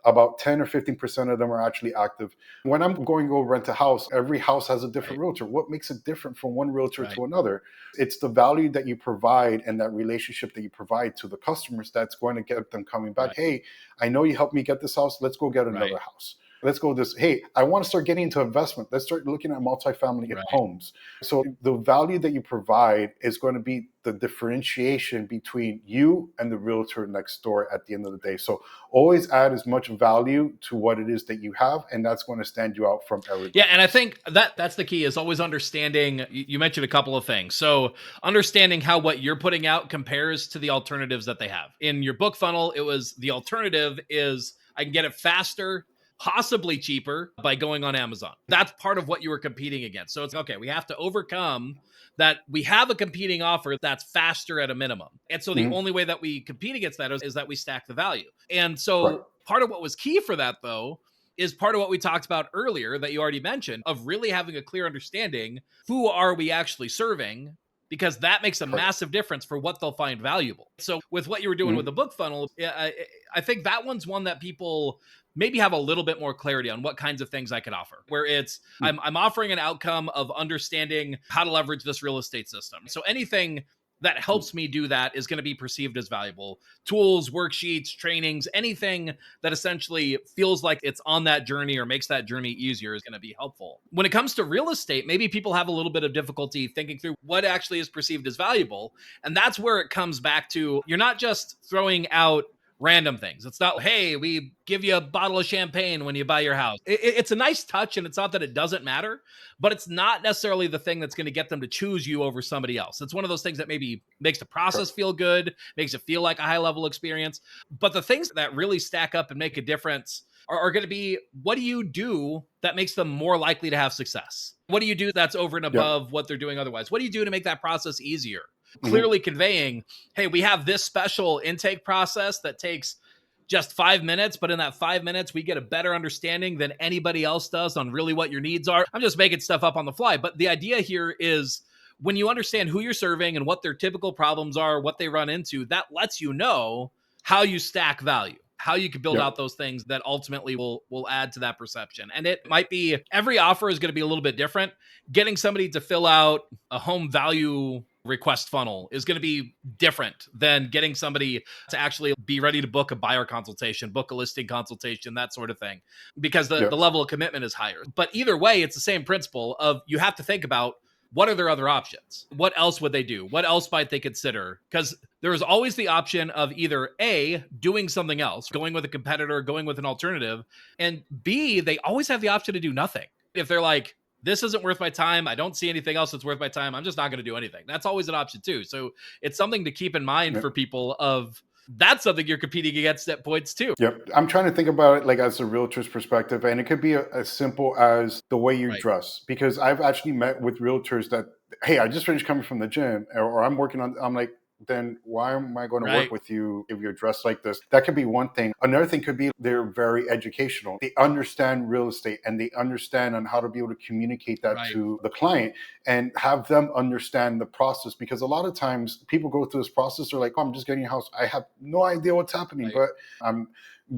About 10 or 15% of them are actually active. When I'm going to go rent a house, every house has a different Right. realtor. What makes it different from one realtor Right. to another? It's the value that you provide and that relationship that you provide to the customers that's going to get them coming back. Right. Hey, I know you helped me get this house. Let's go get another Right. house. Let's go this. Hey, I want to start getting into investment. Let's start looking at multifamily Right. homes. So the value that you provide is going to be the differentiation between you and the realtor next door at the end of the day. So always add as much value to what it is that you have, and that's going to stand you out from everybody. Yeah, and I think that's the key, is always understanding. You mentioned a couple of things. So understanding how what you're putting out compares to the alternatives that they have. In your book funnel, it was the alternative is I can get it faster, possibly cheaper by going on Amazon. That's part of what you were competing against. So it's okay, we have to overcome that. We have a competing offer that's faster at a minimum. And so the Mhm. only way that we compete against that is that we stack the value. And Right. so part of what was key for that, though, is part of what we talked about earlier that you already mentioned, of really having a clear understanding, who are we actually serving, because that makes a Correct. massive difference for what they'll find valuable. So with what you were doing with Mhm. the book funnel, I think that one's one that people maybe have a little bit more clarity on what kinds of things I could offer, where it's Mm. I'm offering an outcome of understanding how to leverage this real estate system. So anything that helps me do that is going to be perceived as valuable. Tools, worksheets, trainings, anything that essentially feels like it's on that journey or makes that journey easier is going to be helpful. When it comes to real estate, maybe people have a little bit of difficulty thinking through what actually is perceived as valuable. And that's where it comes back to, you're not just throwing out random things. It's not, hey, we give you a bottle of champagne when you buy your house. It's a nice touch, and it's not that it doesn't matter, but it's not necessarily the thing that's going to get them to choose you over somebody else. It's one of those things that maybe makes the process Correct. feel good, makes it feel like a high level experience. But the things that really stack up and make a difference are going to be, what do you do that makes them more likely to have success? What do you do that's over and Yep. above what they're doing otherwise? What do you do to make that process easier? Mhm. Clearly conveying, hey, we have this special intake process that takes just 5 minutes, but in that 5 minutes, we get a better understanding than anybody else does on really what your needs are. I'm just making stuff up on the fly. But the idea here is, when you understand who you're serving and what their typical problems are, what they run into, that lets you know how you stack value, how you can build Yep. out those things that ultimately will add to that perception. And it might be, every offer is going to be a little bit different. Getting somebody to fill out a home value request funnel is going to be different than getting somebody to actually be ready to book a buyer consultation, book a listing consultation, that sort of thing, because the Yep. level of commitment is higher. But either way, it's the same principle of you have to think about what are their other options? What else would they do? What else might they consider? Because there is always the option of either A, doing something else, going with a competitor, going with an alternative, and B, they always have the option to do nothing. If they're like, this isn't worth my time, I don't see anything else that's worth my time, I'm just not going to do anything. That's always an option too. So it's something to keep in mind for Yep. people of that's something you're competing against at points too. Yep. I'm trying to think about it like as a realtor's perspective, and it could be as simple as the way you Right. dress. Because I've actually met with realtors that, hey, I just finished coming from the gym, or I'm working on. I'm like, then why am I going to work Right. with you if you're dressed like this? That could be one thing. Another thing could be they're very educational. They understand real estate and they understand on how to be able to communicate that Right. to the client and have them understand the process. Because a lot of times people go through this process, they're like, oh, I'm just getting a house. I have no idea what's happening, Right. but I'm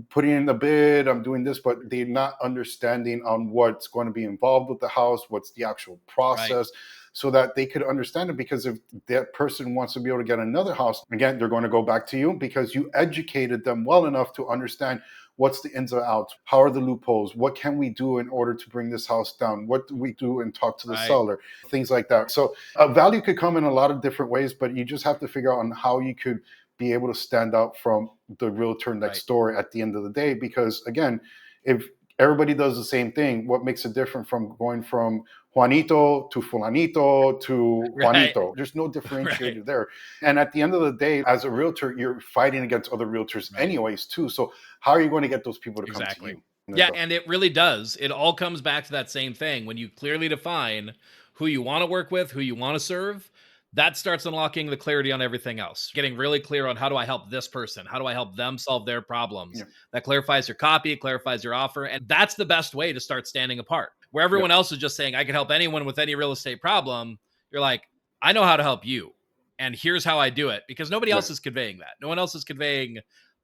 putting in the bid, I'm doing this, but they're not understanding on what's going to be involved with the house, what's the actual process, so that they could understand it. Because if that person wants to be able to get another house, again, they're going to go back to you because you educated them well enough to understand what's the ins and outs, how are the loopholes, what can we do in order to bring this house down, what do we do and talk to the Right. seller, things like that. So value could come in a lot of different ways, but you just have to figure out on how you could be able to stand out from the realtor next Right. door at the end of the day. Because again, if everybody does the same thing, what makes it different from going from Juanito to Fulanito to Right. Juanito? There's no Right. differentiator there. And at the end of the day, as a realtor, you're fighting against other realtors Right. anyways, too. So how are you going to get those people to come to Exactly. you? Yeah, and it really does. It all comes back to that same thing. When you clearly define who you want to work with, who you want to serve, that starts unlocking the clarity on everything else. Getting really clear on how do I help this person? How do I help them solve their problems? Yeah. That clarifies your copy, it clarifies your offer. And that's the best way to start standing apart. Where Yep. everyone else is just saying, I can help anyone with any real estate problem. You're like, I know how to help you. And here's how I do it. Because nobody else Right. is conveying that. No one else is conveying,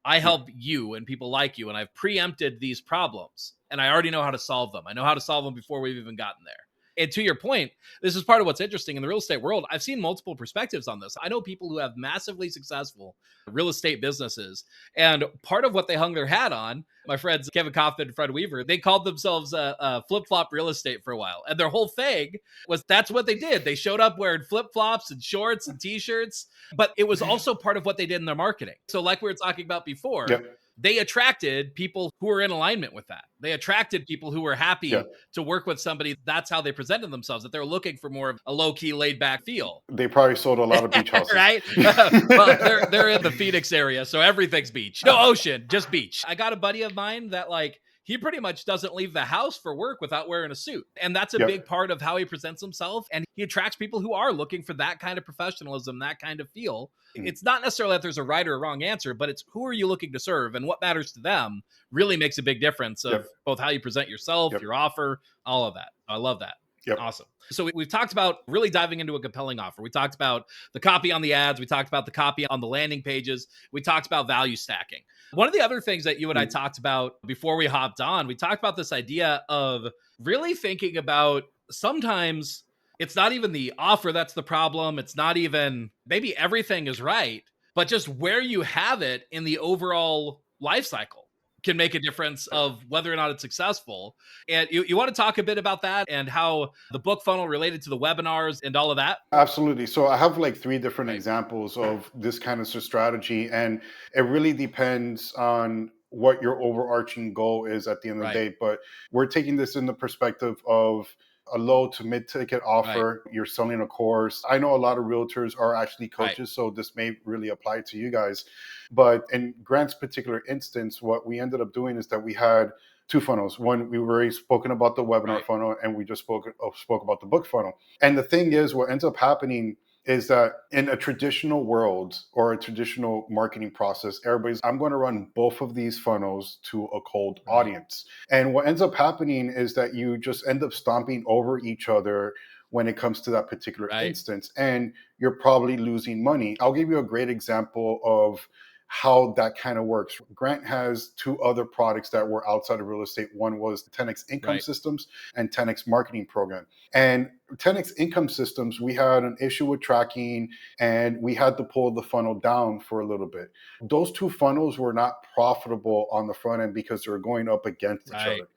I Yep. help you and people like you, and I've preempted these problems, and I already know how to solve them. I know how to solve them before we've even gotten there. And to your point, this is part of what's interesting in the real estate world. I've seen multiple perspectives on this. I know people who have massively successful real estate businesses, and part of what they hung their hat on, my friends Kevin Kaufman and Fred Weaver, they called themselves flip-flop real estate for a while. And their whole thing was that's what they did. They showed up wearing flip-flops and shorts and t-shirts, but it was also part of what they did in their marketing. So like we were talking about before, Yep. they attracted people who were in alignment with that. They attracted people who were happy Yep. to work with somebody. That's how they presented themselves, that they're looking for more of a low-key, laid-back feel. They probably sold a lot of beach houses. Right? Well, they're in the Phoenix area, so everything's beach. No ocean, just beach. I got a buddy of mine that like he pretty much doesn't leave the house for work without wearing a suit. And that's a Yep. big part of how he presents himself. And he attracts people who are looking for that kind of professionalism, that kind of feel. Mhm. It's not necessarily that there's a right or a wrong answer, but it's who are you looking to serve and what matters to them really makes a big difference of Yep. both how you present yourself, Yep. your offer, all of that. I love that. Yep. Awesome. So we've talked about really diving into a compelling offer. We talked about the copy on the ads. We talked about the copy on the landing pages. We talked about value stacking. One of the other things that you and I Mhm. talked about before we hopped on, we talked about this idea of really thinking about sometimes it's not even the offer that's the problem. It's not even maybe everything is right, but just where you have it in the overall life cycle can make a difference of whether or not it's successful. And you want to talk a bit about that and how the book funnel related to the webinars and all of that? Absolutely. So I have like three different Right. examples of this kind of strategy, and it really depends on what your overarching goal is at the end of the Right. day. But we're taking this in the perspective of a low to mid ticket Right. offer. You're selling a course. I know a lot of realtors are actually Right. coaches, so this may really apply to you guys. But in Grant's particular instance, what we ended up doing is that we had two funnels. One, we already spoken about the webinar Right. funnel, and we just spoke about the book funnel. And the thing is, what ends up happening is that in a traditional world or a traditional marketing process, everybody's, I'm going to run both of these funnels to a cold Right. audience. And what ends up happening is that you just end up stomping over each other when it comes to that particular Right. instance. And you're probably losing money. I'll give you a great example of how that kind of works. Grant has two other products that were outside of real estate. One was 10x Income Right. Systems and 10x Marketing Program. And 10x Income Systems, we had an issue with tracking and we had to pull the funnel down for a little bit. Those two funnels were not profitable on the front end because they were going up against each Right. other.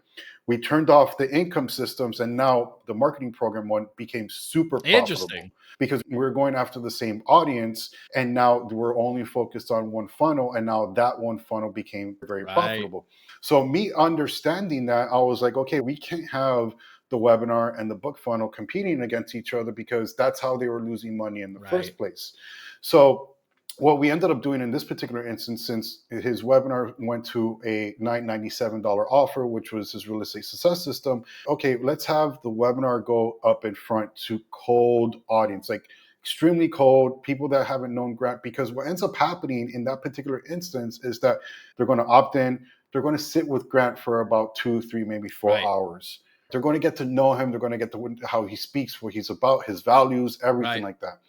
We turned off the income systems and now the marketing program one became super profitable Interesting. because we're going after the same audience and now we're only focused on one funnel and now that one funnel became very Right. profitable. So me understanding that, I was like, okay, we can't have the webinar and the book funnel competing against each other because that's how they were losing money in the Right. first place. So what we ended up doing in this particular instance, since his webinar went to a $997 offer, which was his real estate success system, okay, let's have the webinar go up in front to cold audience, like extremely cold, people that haven't known Grant. Because what ends up happening in that particular instance is that they're going to opt in, they're going to sit with Grant for about 2, 3, maybe 4 Right. hours. They're going to get to know him, they're going to get to how he speaks, what he's about, his values, everything Right. like that.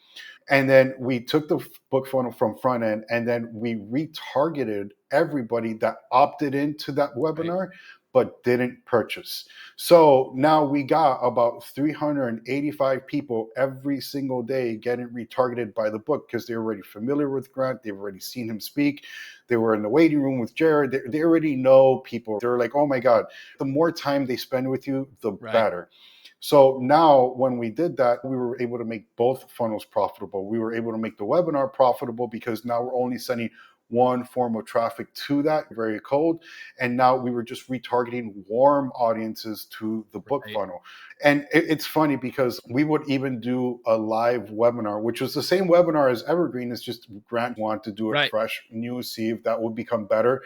And then we took the book funnel from front end and then we retargeted everybody that opted into that Right. webinar but didn't purchase. So now we got about 385 people every single day getting retargeted by the book because they're already familiar with Grant. They've already seen him speak. They were in the waiting room with Jared. They already know people. They're like, oh my God, the more time they spend with you, the Right. better. So now when we did that, we were able to make both funnels profitable. We were able to make the webinar profitable because now we're only sending one form of traffic to that, very cold. And now we were just retargeting warm audiences to the book Right. funnel. And it's funny because we would even do a live webinar, which was the same webinar as Evergreen. It's just Grant wanted to do it Right. fresh, new, see if that would become better.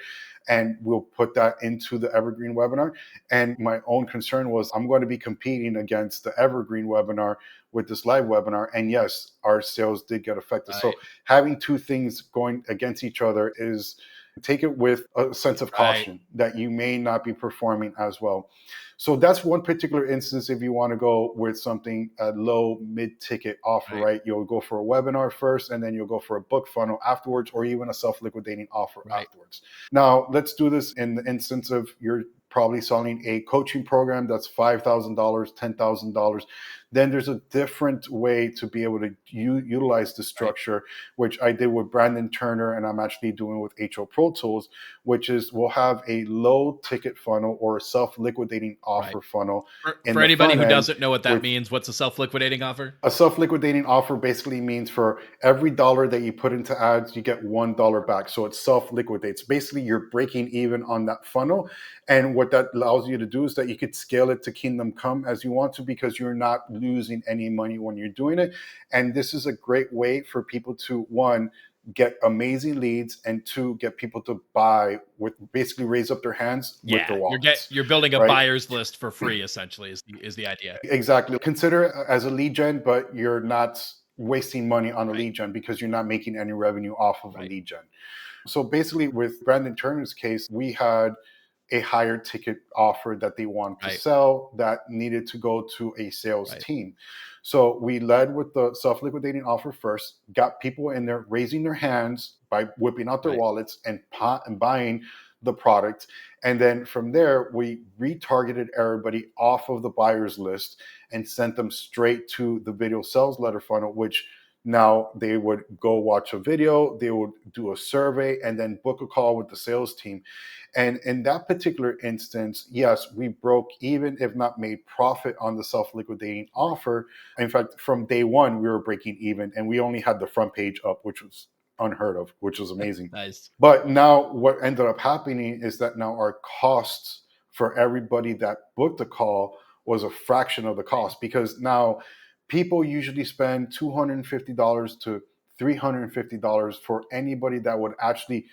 And we'll put that into the Evergreen webinar. And my own concern was I'm going to be competing against the Evergreen webinar with this live webinar. And yes, our sales did get affected. So Right. having two things going against each other is take it with a sense of Right. caution that you may not be performing as well. So that's one particular instance if you want to go with something a low mid-ticket offer, Right. right? You'll go for a webinar first and then you'll go for a book funnel afterwards or even a self-liquidating offer Right. afterwards. Now, let's do this in the instance of you're probably selling a coaching program that's $5,000, $10,000. Then there's a different way to be able to utilize the Right. structure, which I did with Brandon Turner and I'm actually doing with HO Pro Tools, which is we'll have a low ticket funnel or a self-liquidating Right. offer funnel in For the anybody front who end doesn't know what that with means, what's a self-liquidating offer? a self-liquidating offer basically means for every dollar that you put into ads, you get $1 back. So it self-liquidates. Basically, you're breaking even on that funnel. And what that allows you to do is that you could scale it to kingdom come as you want to because you're not losing any money when you're doing it. And this is a great way for people to, one, get amazing leads and two, get people to buy with basically raise up their hands with their Yeah, wallets, you're building a right? buyer's list for free essentially is the idea. Exactly. Consider it as a lead gen, but you're not wasting money on a Right. lead gen because you're not making any revenue off of a Right. lead gen. So basically, with Brandon Turner's case, we had a higher ticket offer that they wanted to Right. sell that needed to go to a sales Right. team. So we led with the self liquidating offer first, got people in there raising their hands by whipping out their Right. wallets and buying the product. And then from there, we retargeted everybody off of the buyer's list and sent them straight to the video sales letter funnel, which now they would go watch a video, they would do a survey, and then book a call with the sales team. And in that particular instance, yes, we broke even, if not made profit on the self liquidating offer. In fact, from day one, we were breaking even, and we only had the front page up, which was unheard of, which was amazing. Nice. But now, what ended up happening is that now our costs for everybody that booked a call was a fraction of the Right. cost because now people usually spend $250 to $350 for anybody that would actually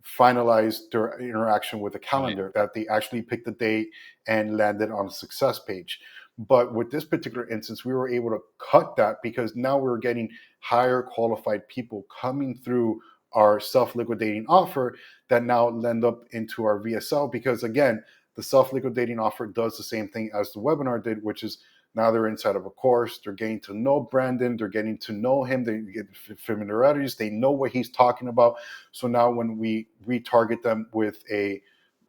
finalize their interaction with the Right. calendar, that they actually picked the date and landed on a success page. But with this particular instance, we were able to cut that because now we're getting higher qualified people coming through our self-liquidating offer that now lend up into our VSL because again, the self-liquidating offer does the same thing as the webinar did, which is Now they're inside of a course. They're getting to know Brandon. They're getting to know him. They get familiarities. They know what he's talking about. So now when we retarget them with a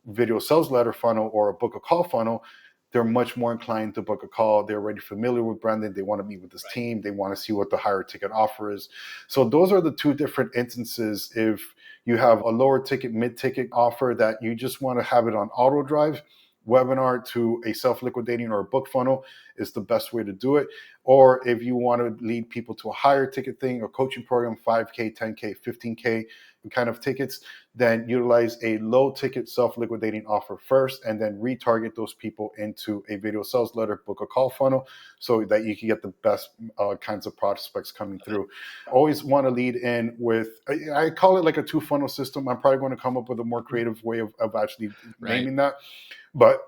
video sales letter funnel or a book a call funnel, they're much more inclined to book a call. They're already familiar with Brandon. They want to meet with his team. They want to see what the higher ticket offer is. So those are the two different instances. If you have a lower ticket, mid-ticket offer that you just want to have it on auto drive, webinar to a self-liquidating or a book funnel is the best way to do it. Or if you want to lead people to a higher ticket thing, a coaching program, 5K, 10K, 15K kind of tickets, then utilize a low ticket self-liquidating offer first, and then retarget those people into a video sales letter, book a call funnel, so that you can get the best kinds of prospects coming through. Always want to lead in with, I call it like a 2 funnel system. I'm probably going to come up with a more creative way of actually naming that. But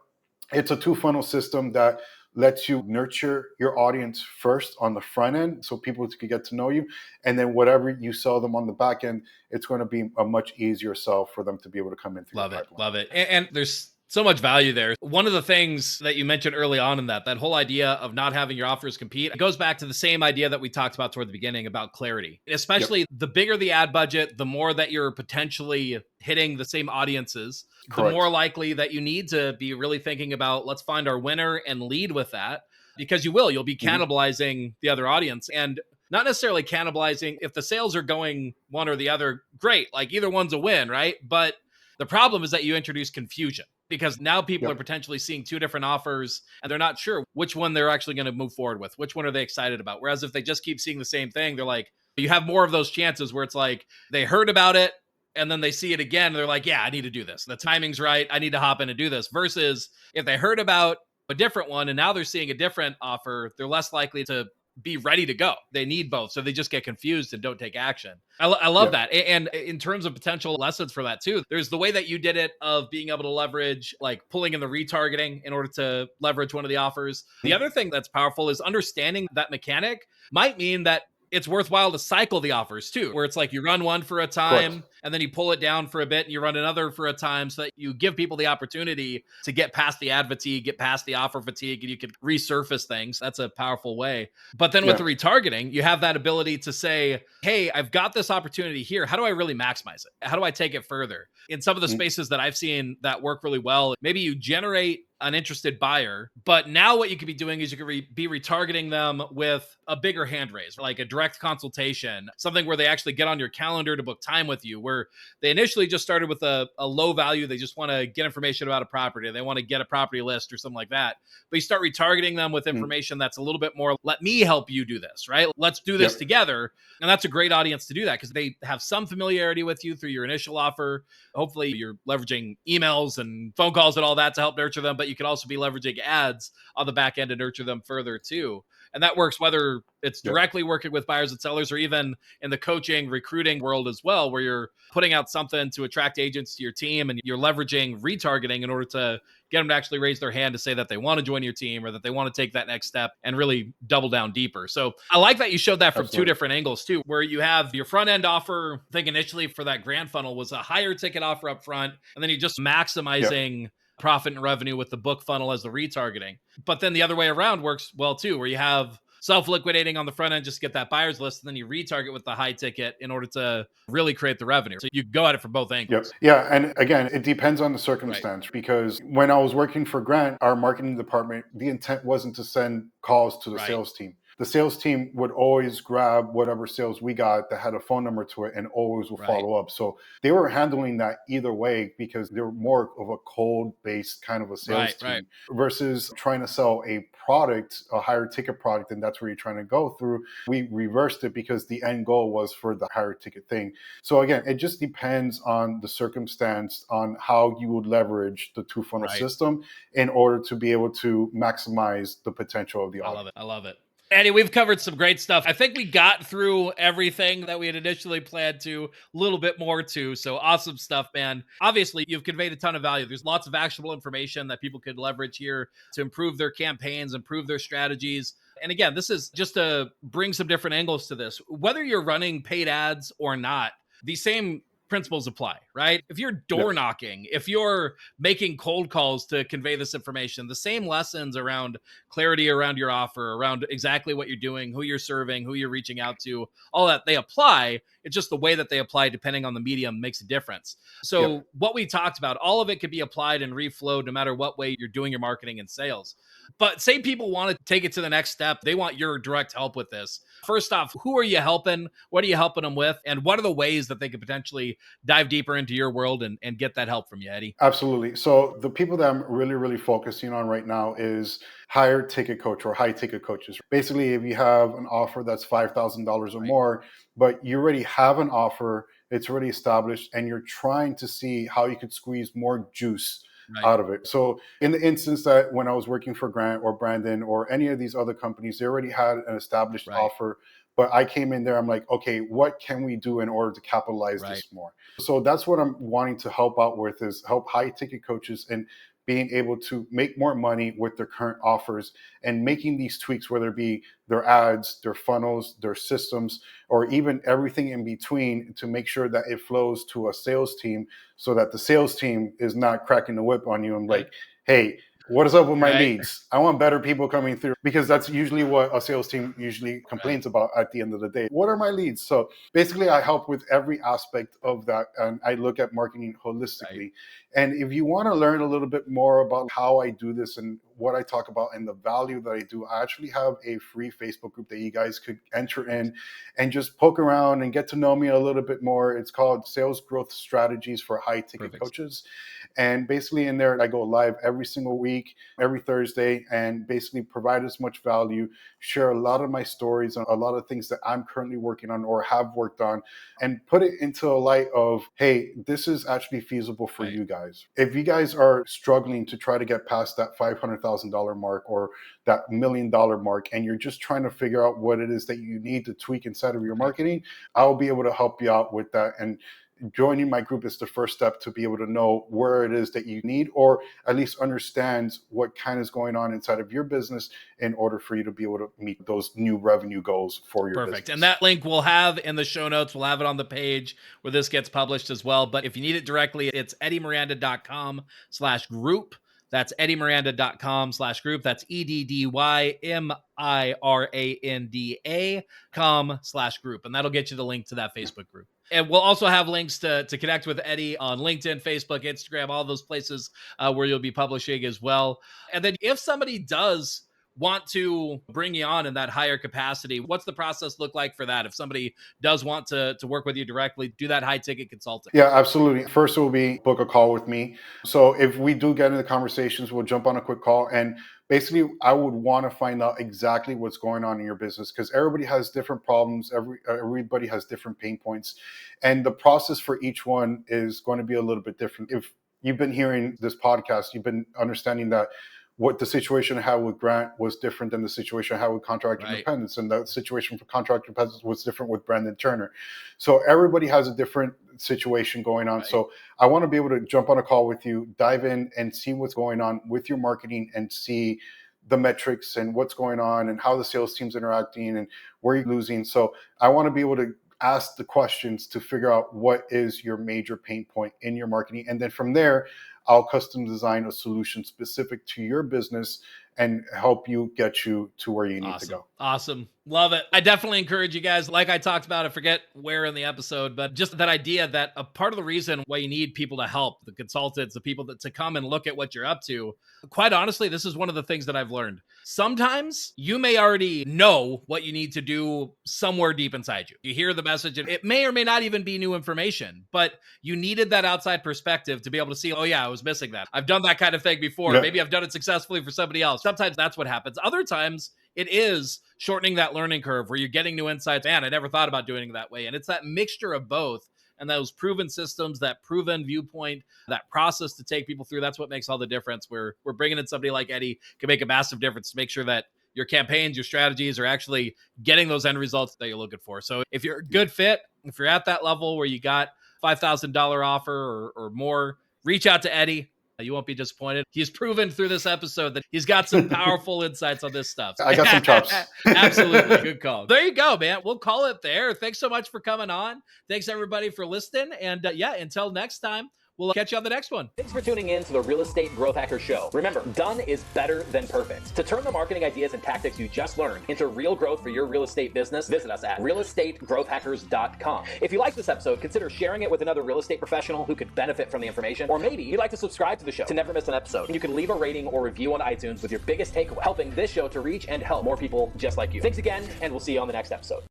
it's a 2 funnel system that lets you nurture your audience first on the front end so people can get to know you. And then whatever you sell them on the back end, it's going to be a much easier sell for them to be able to come in through Love your it. pipeline. Love it. And there's so much value there. One of the things that you mentioned early on in that whole idea of not having your offers compete, it goes back to the same idea that we talked about toward the beginning about clarity. Especially the bigger the ad budget, the more that you're potentially hitting the same audiences, the more likely that you need to be really thinking about, let's find our winner and lead with that, because you'll be cannibalizing the other audience. And not necessarily cannibalizing. If the sales are going one or the other, great. Like either one's a win, right? But the problem is that you introduce confusion, because now people are potentially seeing 2 different offers and they're not sure which one they're actually going to move forward with. Which one are they excited about? Whereas if they just keep seeing the same thing, they're like, you have more of those chances where it's like they heard about it and then they see it again. And they're like, yeah, I need to do this. The timing's right. I need to hop in and do this. Versus if they heard about a different one and now they're seeing a different offer, they're less likely to be ready to go. They need both. So they just get confused and don't take action. I love that. And in terms of potential lessons for that too, there's the way that you did it of being able to leverage, like pulling in the retargeting in order to leverage one of the offers. The other thing that's powerful is understanding that mechanic might mean that it's worthwhile to cycle the offers too, where it's like you run one for a time and then you pull it down for a bit and you run another for a time, so that you give people the opportunity to get past the ad fatigue, get past the offer fatigue, and you can resurface things. That's a powerful way. But then with the retargeting, you have that ability to say, hey, I've got this opportunity here. How do I really maximize it? How do I take it further? In some of the spaces that I've seen that work really well, maybe you generate an interested buyer, but now what you could be doing is you could be retargeting them with a bigger hand raise, like a direct consultation, something where they actually get on your calendar to book time with you, where they initially just started with a low value. They just want to get information about a property. They want to get a property list or something like that. But you start retargeting them with information that's a little bit more, let me help you do this, right? Let's do this together. And that's a great audience to do that, because they have some familiarity with you through your initial offer. Hopefully you're leveraging emails and phone calls and all that to help nurture them, but you could also be leveraging ads on the back end to nurture them further too. And that works whether it's directly working with buyers and sellers, or even in the coaching, recruiting world as well, where you're putting out something to attract agents to your team and you're leveraging retargeting in order to get them to actually raise their hand to say that they want to join your team or that they want to take that next step and really double down deeper. So I like that you showed that from 2 different angles too, where you have your front end offer. I think initially for that grand funnel was a higher ticket offer up front, and then you're just maximizing profit and revenue with the book funnel as the retargeting. But then the other way around works well too, where you have self-liquidating on the front end, just get that buyer's list, and then you retarget with the high ticket in order to really create the revenue. So you go at it from both angles. Yeah. And again, it depends on the circumstance, because when I was working for Grant, our marketing department, the intent wasn't to send calls to the sales team. The sales team would always grab whatever sales we got that had a phone number to it and always will follow up. So they were handling that either way, because they were more of a cold-based kind of a sales team versus trying to sell a product, a higher ticket product, and that's where you're trying to go through. We reversed it because the end goal was for the higher ticket thing. So again, it just depends on the circumstance, on how you would leverage the 2 funnel system in order to be able to maximize the potential of the audience. I love it. Eddy, we've covered some great stuff. I think we got through everything that we had initially planned to, a little bit more too. So awesome stuff, man. Obviously, you've conveyed a ton of value. There's lots of actionable information that people could leverage here to improve their campaigns, improve their strategies. And again, this is just to bring some different angles to this. Whether you're running paid ads or not, the same principles apply, right? If you're Yeah. door knocking, if you're making cold calls to convey this information, the same lessons around clarity around your offer, around exactly what you're doing, who you're serving, who you're reaching out to, all that, they apply. It's just the way that they apply depending on the medium makes a difference. Yep. So what we talked about, all of it could be applied and reflowed no matter what way you're doing your marketing and sales. But say people want to take it to the next step. They want your direct help with this. First off, who are you helping? What are you helping them with? And what are the ways that they could potentially dive deeper into your world and get that help from you, Eddy? Absolutely. So the people that I'm really, really focusing on right now is higher ticket coach or high ticket coaches. Basically, if you have an offer that's $5,000 or Right, more, but you already have an offer, it's already established, and you're trying to see how you could squeeze more juice right, out of it. So in the instance that when I was working for Grant or Brandon or any of these other companies, they already had an established right, offer. But I came in there, I'm like, okay, what can we do in order to capitalize right. this more? So that's what I'm wanting to help out with is help high ticket coaches and being able to make more money with their current offers and making these tweaks, whether it be their ads, their funnels, their systems, or even everything in between to make sure that it flows to a sales team so that the sales team is not cracking the whip on you and Right, like, hey, what is up with my right, leads? I want better people coming through because that's usually what a sales team usually right, complains about at the end of the day. What are my leads? So basically, I help with every aspect of that. And I look at marketing right. holistically. And if you want to learn a little bit more about how I do this and what I talk about and the value that I do, I actually have a free Facebook group that you guys could enter in and just poke around and get to know me a little bit more. It's called Sales Growth Strategies for High Ticket Perfect. Coaches. And basically, in there, I go live every single week, every Thursday, and basically provide as much value, share a lot of my stories on a lot of things that I'm currently working on or have worked on, and put it into a light of, hey, this is actually feasible for Right, you guys. If you guys are struggling to try to get past that $500,000 mark or that $1 million mark, and you're just trying to figure out what it is that you need to tweak inside of your right. marketing, I'll be able to help you out with that. And joining my group is the first step to be able to know where it is that you need or at least understands what kind is going on inside of your business in order for you to be able to meet those new revenue goals for your Perfect. And business. that link we'll have in the show notes. We'll have it on the page where this gets published as well. But if you need it directly, it's eddymiranda.com/group. That's eddymiranda.com/group. That's EDDYMIRANDA.com/group. And that'll get you the link to that Facebook group. And we'll also have links to connect with Eddy on LinkedIn, Facebook, Instagram, all those places where you'll be publishing as well. And then if somebody does want to bring you on in that higher capacity, what's the process look like for that? If somebody does want to work with you directly, do that high ticket consulting. Yeah, absolutely. First, it will be book a call with me. So if we do get into conversations, we'll jump on a quick call. And basically, I would want to find out exactly what's going on in your business because everybody has different problems. Everybody has different pain points. And the process for each one is going to be a little bit different. If you've been hearing this podcast, you've been understanding that what the situation I had with Grant was different than the situation I had with Contractor Right, Independence, and the situation for Contractor Independence was different with Brandon Turner. So everybody has a different situation going on. right. So I want to be able to jump on a call with you, dive in and see what's going on with your marketing and see the metrics and what's going on and how the sales team's interacting and where you're losing. So I want to be able to ask the questions to figure out what is your major pain point in your marketing. And then from there, I'll custom design a solution specific to your business and help you get you to where you need to Awesome. go. Awesome. Love it. I definitely encourage you guys, like I talked about, I forget where in the episode, but just that idea that a part of the reason why you need people to help, the consultants, the people that to come and look at what you're up to, quite honestly, this is one of the things that I've learned. Sometimes you may already know what you need to do somewhere deep inside you. You hear the message, and it may or may not even be new information, but you needed that outside perspective to be able to see, oh yeah, I was missing that. I've done that kind of thing before. Yeah. Maybe I've done it successfully for somebody else. Sometimes that's what happens. Other times it is shortening that learning curve where you're getting new insights. Man, I never thought about doing it that way. And it's that mixture of both and those proven systems, that proven viewpoint, that process to take people through. That's what makes all the difference. We're bringing in somebody like Eddy can make a massive difference to make sure that your campaigns, your strategies are actually getting those end results that you're looking for. So if you're a good fit, if you're at that level where you got $5,000 offer or more, reach out to Eddy. You won't be disappointed. He's proven through this episode that he's got some powerful insights on this stuff. I got some chops. Absolutely. Good call. There you go, man. We'll call it there. Thanks so much for coming on. Thanks, everybody, for listening. And until next time, we'll catch you on the next one. Thanks for tuning in to the Real Estate Growth Hacker Show. Remember, done is better than perfect. To turn the marketing ideas and tactics you just learned into real growth for your real estate business, visit us at realestategrowthhackers.com. If you like this episode, consider sharing it with another real estate professional who could benefit from the information. Or maybe you'd like to subscribe to the show to never miss an episode. You can leave a rating or review on iTunes with your biggest takeaway, helping this show to reach and help more people just like you. Thanks again, and we'll see you on the next episode.